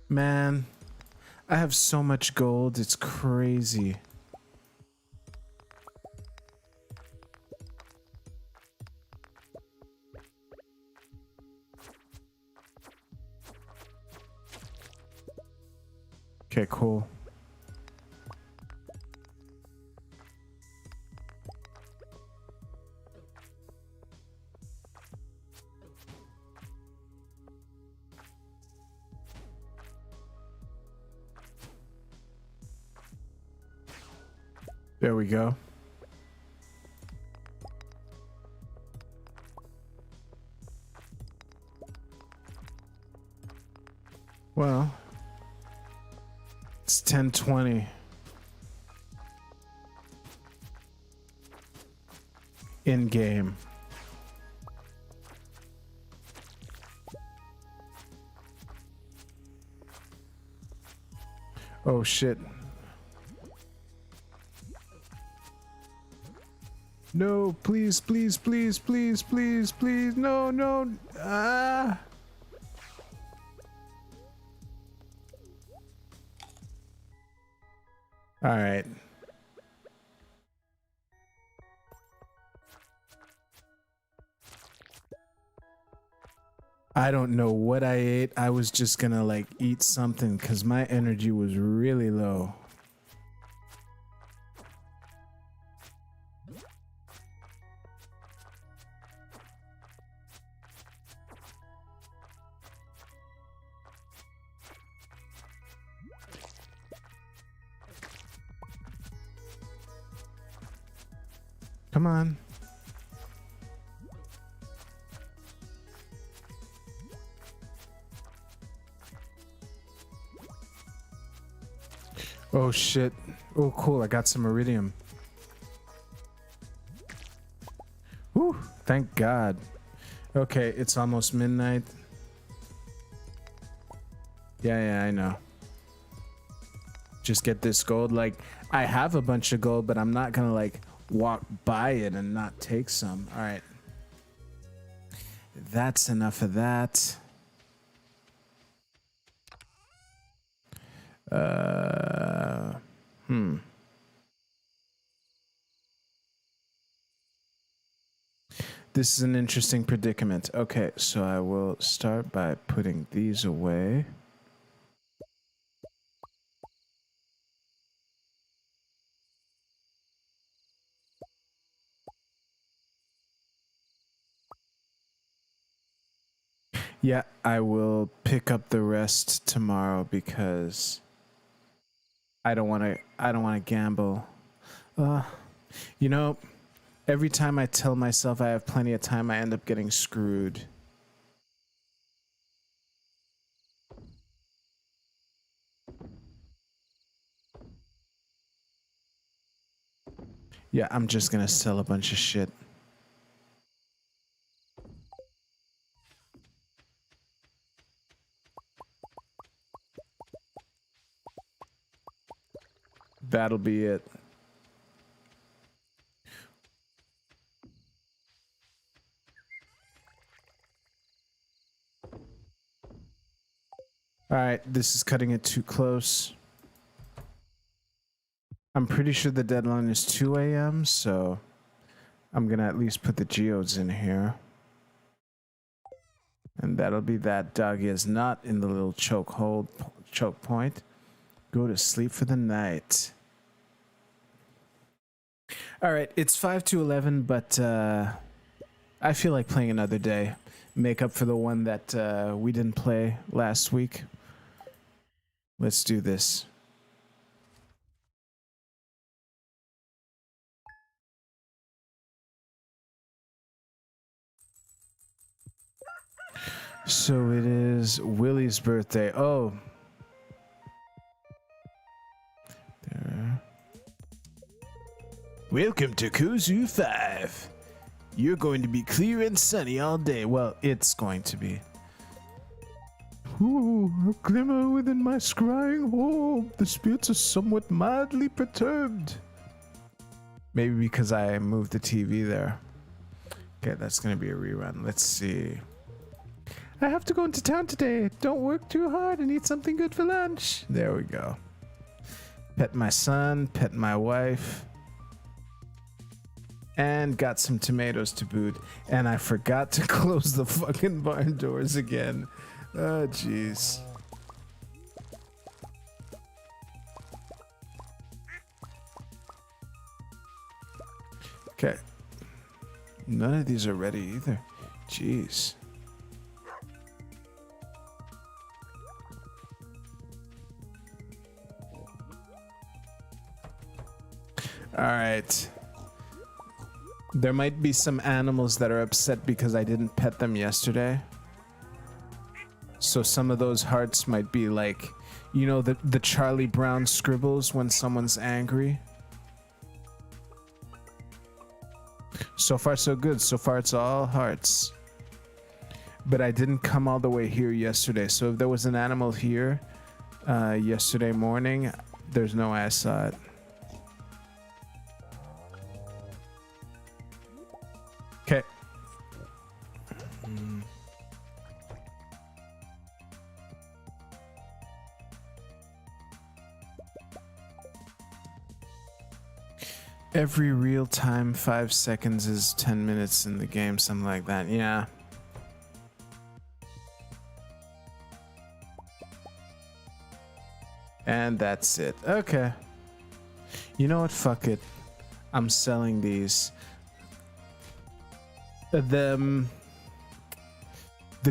Man, I have so much gold, it's crazy. Okay, cool. There we go. Well, it's 10:20. In game. Oh shit. No, please, please, please, please, please, please. No, no. Ah. All right. I don't know what I ate. I was just gonna like eat something because my energy was really low. Come on. Oh shit. Oh cool, I got some iridium. Whew, thank God. Okay, it's almost midnight. Yeah, I know. Just get this gold. Like, I have a bunch of gold, but I'm not gonna like walk by it and not take some. All right. That's enough of that. This is an interesting predicament. Okay, so I will start by putting these away. Yeah, I will pick up the rest tomorrow because I don't want to gamble. You know, every time I tell myself I have plenty of time, I end up getting screwed. Yeah, I'm just gonna sell a bunch of shit. That'll be it. All right, this is cutting it too close. I'm pretty sure the deadline is 2 a.m., so I'm gonna at least put the geodes in here. And that'll be that. Doggy is not in the little choke point. Go to sleep for the night. All right, it's 5 to 11, but I feel like playing another day. Make up for the one that we didn't play last week. Let's do this. So it is Willie's birthday. Oh. There. Welcome to Kuzu 5. You're going to be clear and sunny all day. Well, it's going to be. Ooh, a glimmer within my scrying home. The spirits are somewhat mildly perturbed. Maybe because I moved the TV there. Okay, that's going to be a rerun. Let's see. I have to go into town today. Don't work too hard and eat something good for lunch. There we go. Pet my son, pet my wife. And got some tomatoes to boot. And I forgot to close the fucking barn doors again. Oh, jeez. Okay. None of these are ready either. Jeez. All right. There might be some animals that are upset because I didn't pet them yesterday. So some of those hearts might be like, you know, the Charlie Brown scribbles when someone's angry. So far so good. So far it's all hearts. But I didn't come all the way here yesterday. So if there was an animal here yesterday morning, there's no way I saw it. Okay. Every real time 5 seconds is 10 minutes in the game, something like that. Yeah. And that's it. Okay. You know what? Fuck it. I'm selling these. The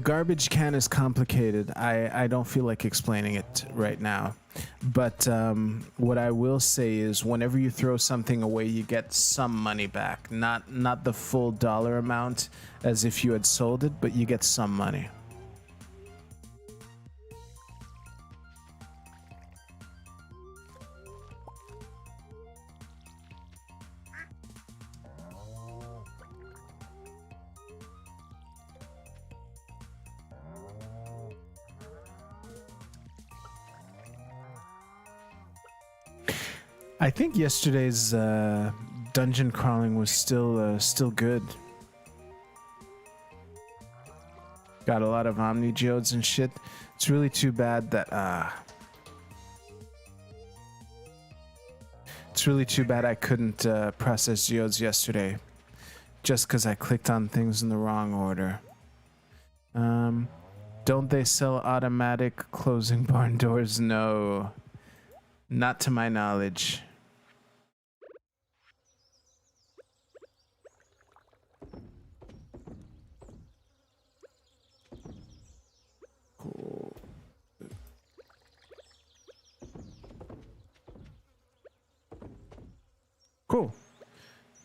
garbage can is complicated. I don't feel like explaining it right now. But what I will say is whenever you throw something away, you get some money back. Not the full dollar amount as if you had sold it, but you get some money. I think yesterday's dungeon crawling was still good. Got a lot of Omni Geodes and shit. It's really too bad that it's really too bad I couldn't process geodes yesterday, just because I clicked on things in the wrong order. Don't they sell automatic closing barn doors? No, not to my knowledge. Cool. Cool.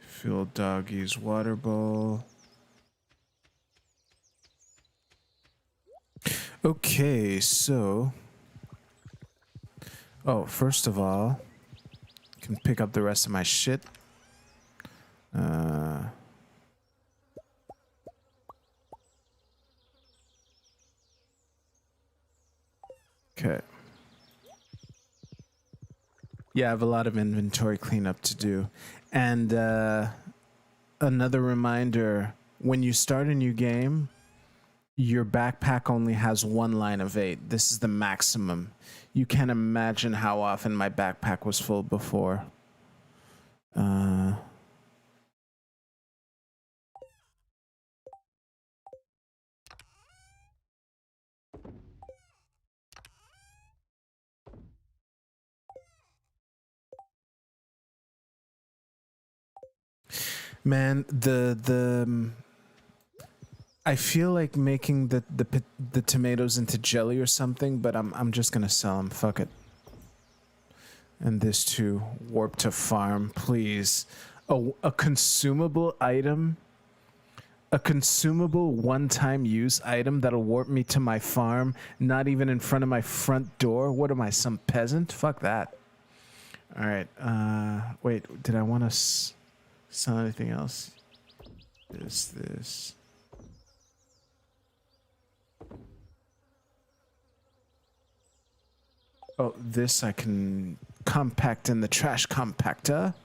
Fill doggy's water bowl. Okay, so... Oh, first of all, can pick up the rest of my shit. Okay. Yeah, I have a lot of inventory cleanup to do. And another reminder, when you start a new game, your backpack only has 1 line of 8. This is the maximum. You can't imagine how often my backpack was full before. Man, I feel like making the tomatoes into jelly or something, but I'm just gonna sell them. Fuck it. And this too. Warp to farm, please. A consumable item. A consumable one-time use item that'll warp me to my farm, not even in front of my front door. What am I, some peasant? Fuck that. All right. Wait, did I want to sell anything else? This. Oh, this I can compact in the trash compactor.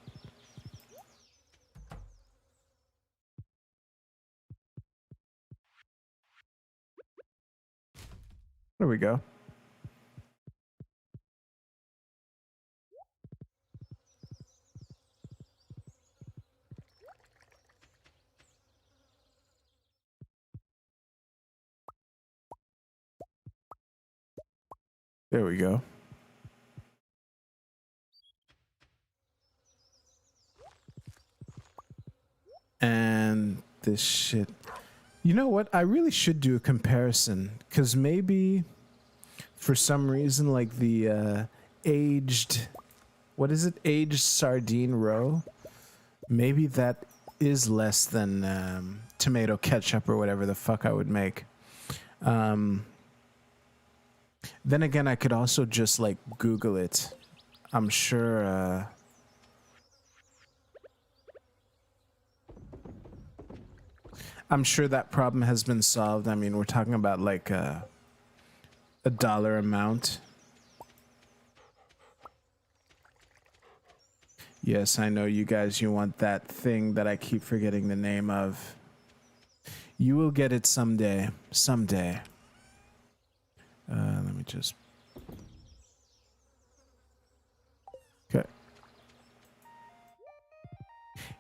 There we go. There we go. And this shit. You know what? I really should do a comparison, because maybe for some reason, like the aged, what is it? Aged sardine roe. Maybe that is less than tomato ketchup or whatever the fuck I would make. Then again, I could also just like Google it. I'm sure. I'm sure that problem has been solved. I mean, we're talking about like a dollar amount. Yes, I know you guys, you want that thing that I keep forgetting the name of. You will get it someday. Someday. Let me just... Okay.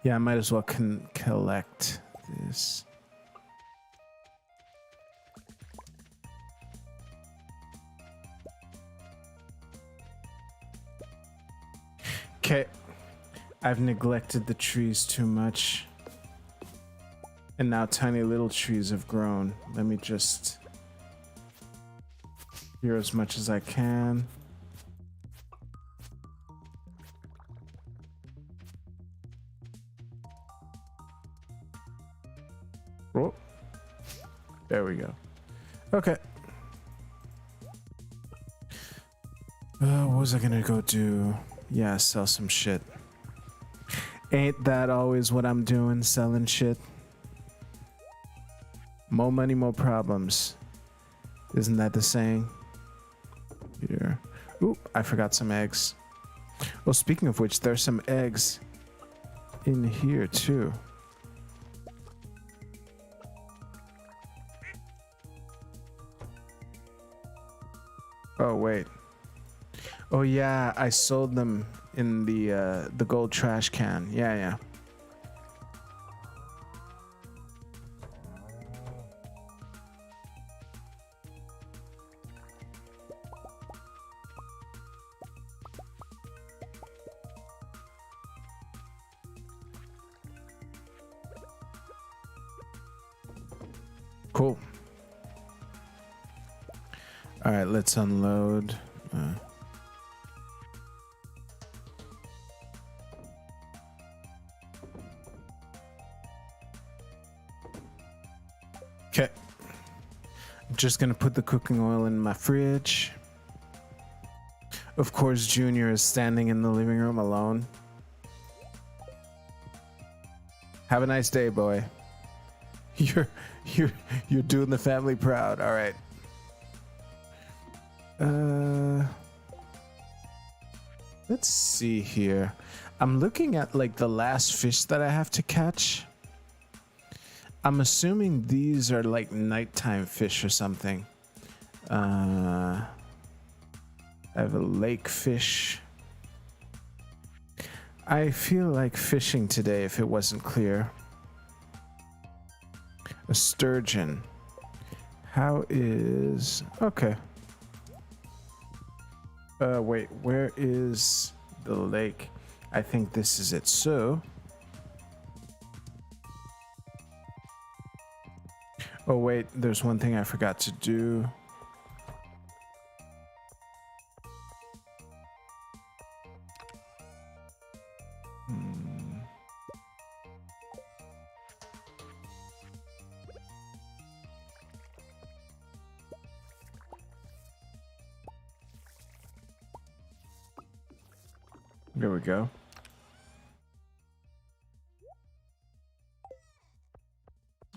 Yeah, I might as well collect this. Okay. I've neglected the trees too much. And now tiny little trees have grown. Let me just clear as much as I can. Oh. There we go. Okay. What was I gonna go do? Yeah, sell some shit. Ain't that always what I'm doing, selling shit? More money, more problems. Isn't that the saying? Here. Ooh, I forgot some eggs. Well, speaking of which, there's some eggs in here too. Oh, wait. Oh yeah, I sold them in the gold trash can. Yeah. Cool. All right, let's unload. Okay. I'm just gonna put the cooking oil in my fridge. Of course, Junior is standing in the living room alone. Have a nice day, boy. You're doing the family proud. All right. Let's see here. I'm looking at like the last fish that I have to catch. I'm assuming these are like nighttime fish or something. I have a lake fish. I feel like fishing today if it wasn't clear. A sturgeon. How is... Okay. Wait, where is the lake? I think this is it. So, Oh wait, there's one thing I forgot to do. There we go.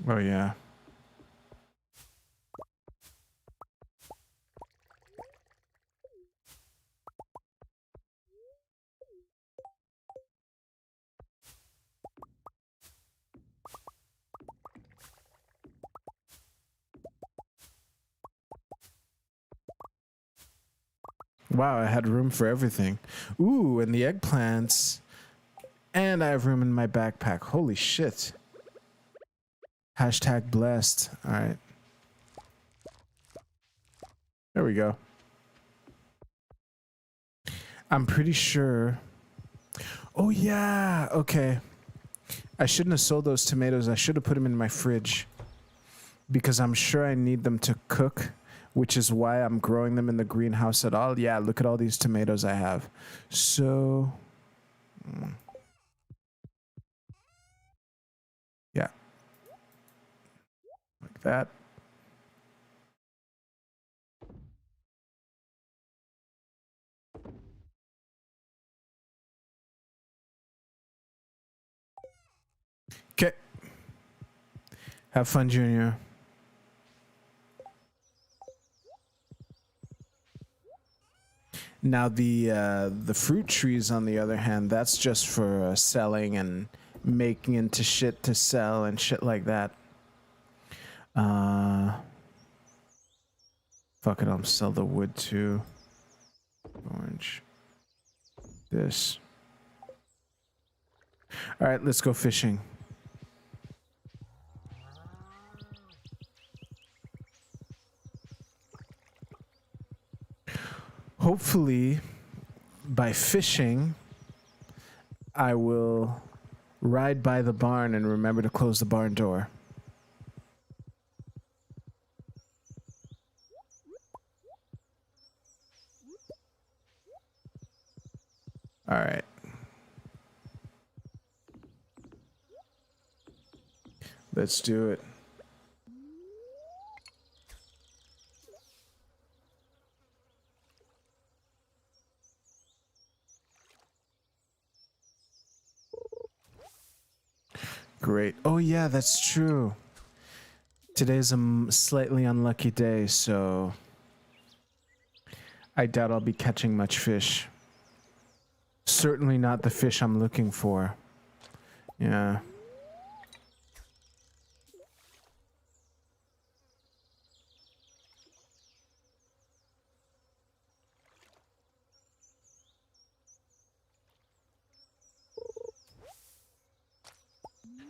Oh yeah. Wow, I had room for everything. Ooh, and the eggplants. And I have room in my backpack. Holy shit. Hashtag blessed. All right. There we go. I'm pretty sure. Oh, yeah. Okay. I shouldn't have sold those tomatoes. I should have put them in my fridge. Because I'm sure I need them to cook, which is why I'm growing them in the greenhouse at all. Yeah, look at all these tomatoes I have. So... yeah. Like that. Okay. Have fun, Junior. Now the fruit trees, on the other hand, that's just for selling and making into shit to sell and shit like that. Fuck it, I'll sell the wood too. Orange. This. All right, let's go fishing. Hopefully, by fishing, I will ride by the barn and remember to close the barn door. All right. Let's do it. Great. Oh, yeah, that's true. Today's a slightly unlucky day, so I doubt I'll be catching much fish. Certainly not the fish I'm looking for. Yeah.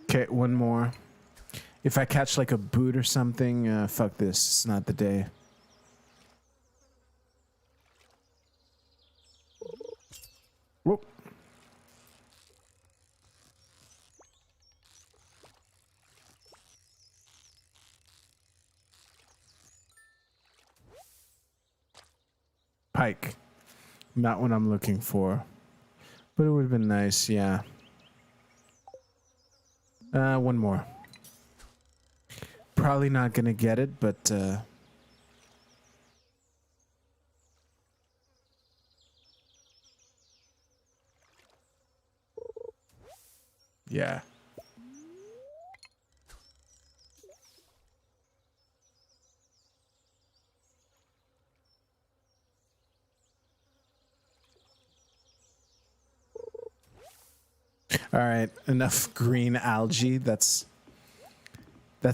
Okay, one more. If I catch like a boot or something, fuck this. It's not the day. Whoop. Pike. Not what I'm looking for. But it would have been nice, yeah. One more. Probably not gonna get it, but yeah. All right, enough green algae. That's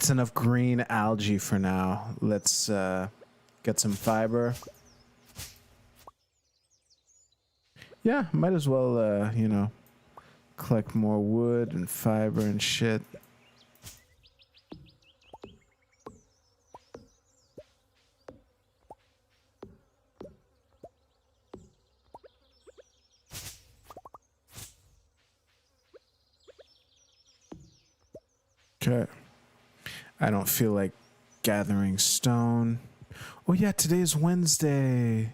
enough green algae for now. Let's get some fiber. Yeah, might as well, you know, collect more wood and fiber and shit. Okay. I don't feel like gathering stone. Oh yeah, today is Wednesday.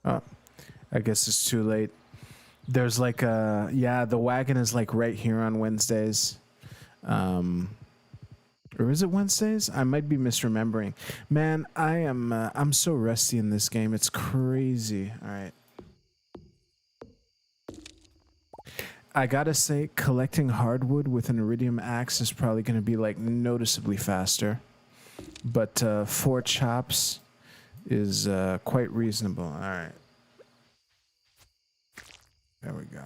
Oh, I guess it's too late. There's like a, yeah, the wagon is like right here on Wednesdays. Or is it Wednesdays? I might be misremembering. Man, I'm so rusty in this game. It's crazy. All right. I gotta say, collecting hardwood with an iridium axe is probably gonna be like noticeably faster. But 4 chops is quite reasonable. All right. There we go.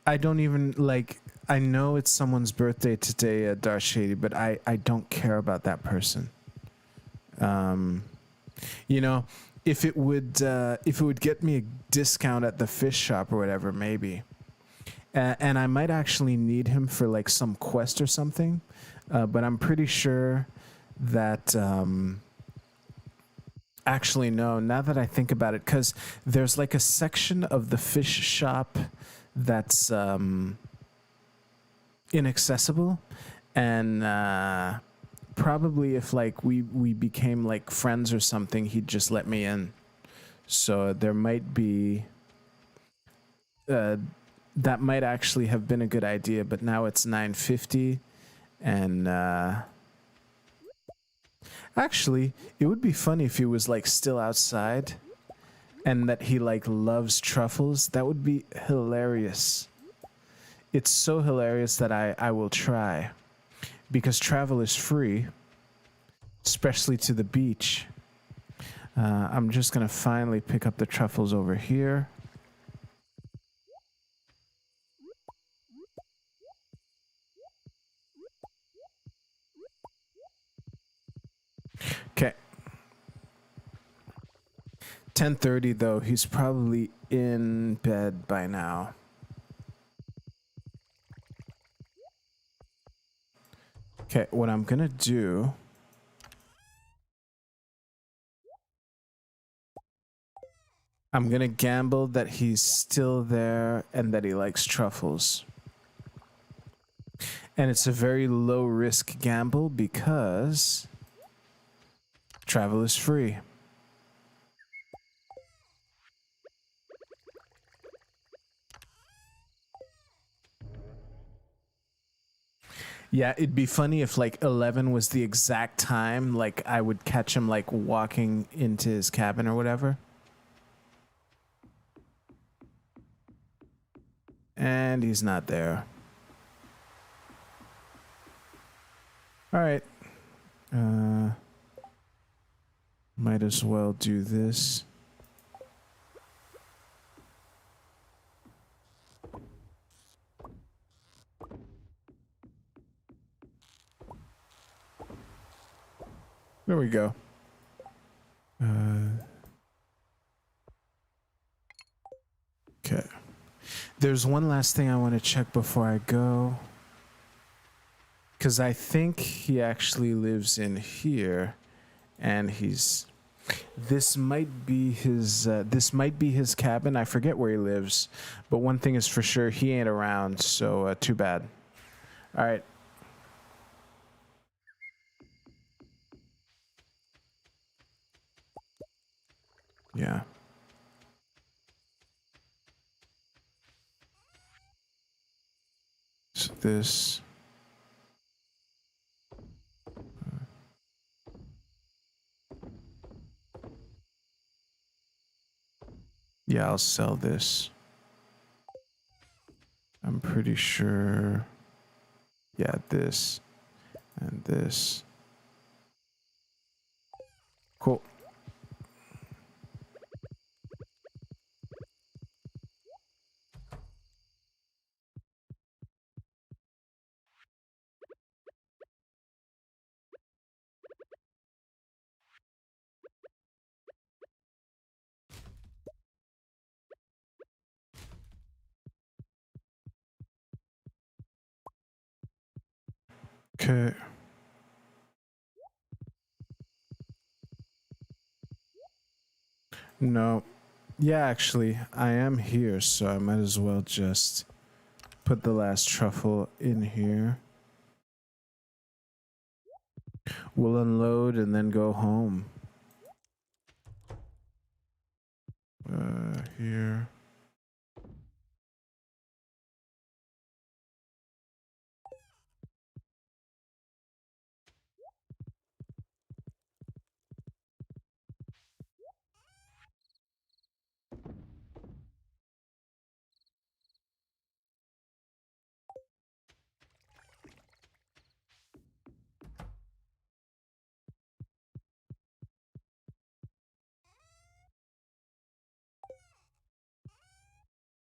I don't even like. I know it's someone's birthday today, Darth Shady, but I don't care about that person. You know, if it would get me a discount at the fish shop or whatever, maybe. And I might actually need him for like some quest or something, but I'm pretty sure that. Actually, no. Now that I think about it, because there's like a section of the fish shop that's inaccessible, and probably if like we became like friends or something, he'd just let me in. So there might be that might actually have been a good idea, but now it's 9:50, and actually, it would be funny if he was like still outside and that he like loves truffles. That would be hilarious. It's so hilarious that I will try, because travel is free, especially to the beach. I'm just gonna finally pick up the truffles over here. Okay. 10:30 though. He's probably in bed by now. Okay, what I'm gonna do. I'm gonna gamble that he's still there and that he likes truffles. And it's a very low risk gamble because travel is free. Yeah, it'd be funny if like 11 was the exact time, like I would catch him like walking into his cabin or whatever. And he's not there. All right. Might as well do this. There we go. Okay. There's one last thing I want to check before I go. Because I think he actually lives in here. And he's... This might be his cabin. I forget where he lives. But one thing is for sure, he ain't around. So, too bad. All right. Yeah. So this... Yeah, I'll sell this. I'm pretty sure... Yeah, this. And this. Cool. Okay. No. Yeah, actually, I am here, so I might as well just put the last truffle in here. We'll unload and then go home. Here.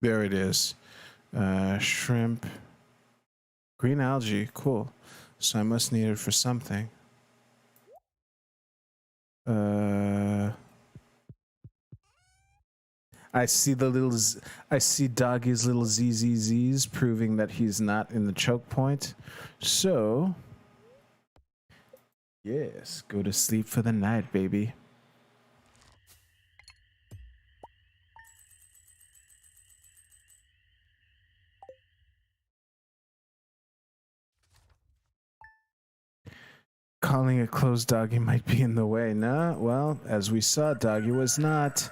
There it is. Shrimp. Green algae. Cool. So I must need it for something. I see I see Doggy's little ZZZs proving that he's not in the choke point. So, yes, go to sleep for the night, baby. Calling it closed, Doggy might be in the way. Nah, well, as we saw, Doggy was not.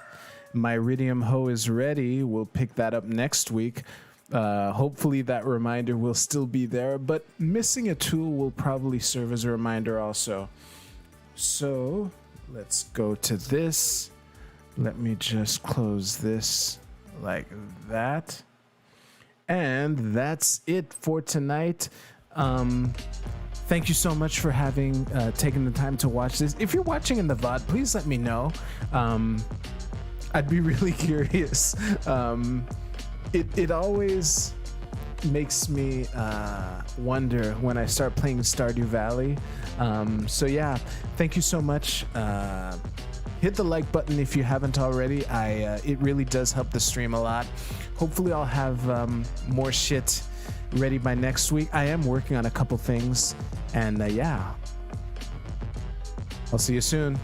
My Iridium Hoe is ready. We'll pick that up next week. Hopefully that reminder will still be there, but missing a tool will probably serve as a reminder also. So let's go to this. Let me just close this like that. And that's it for tonight. Thank you so much for having taken the time to watch this. If you're watching in the VOD, please let me know. I'd be really curious. It always makes me wonder when I start playing Stardew Valley. So yeah, thank you so much. Hit the like button if you haven't already. It really does help the stream a lot. Hopefully I'll have more shit ready by next week. I am working on a couple things, and yeah, I'll see you soon.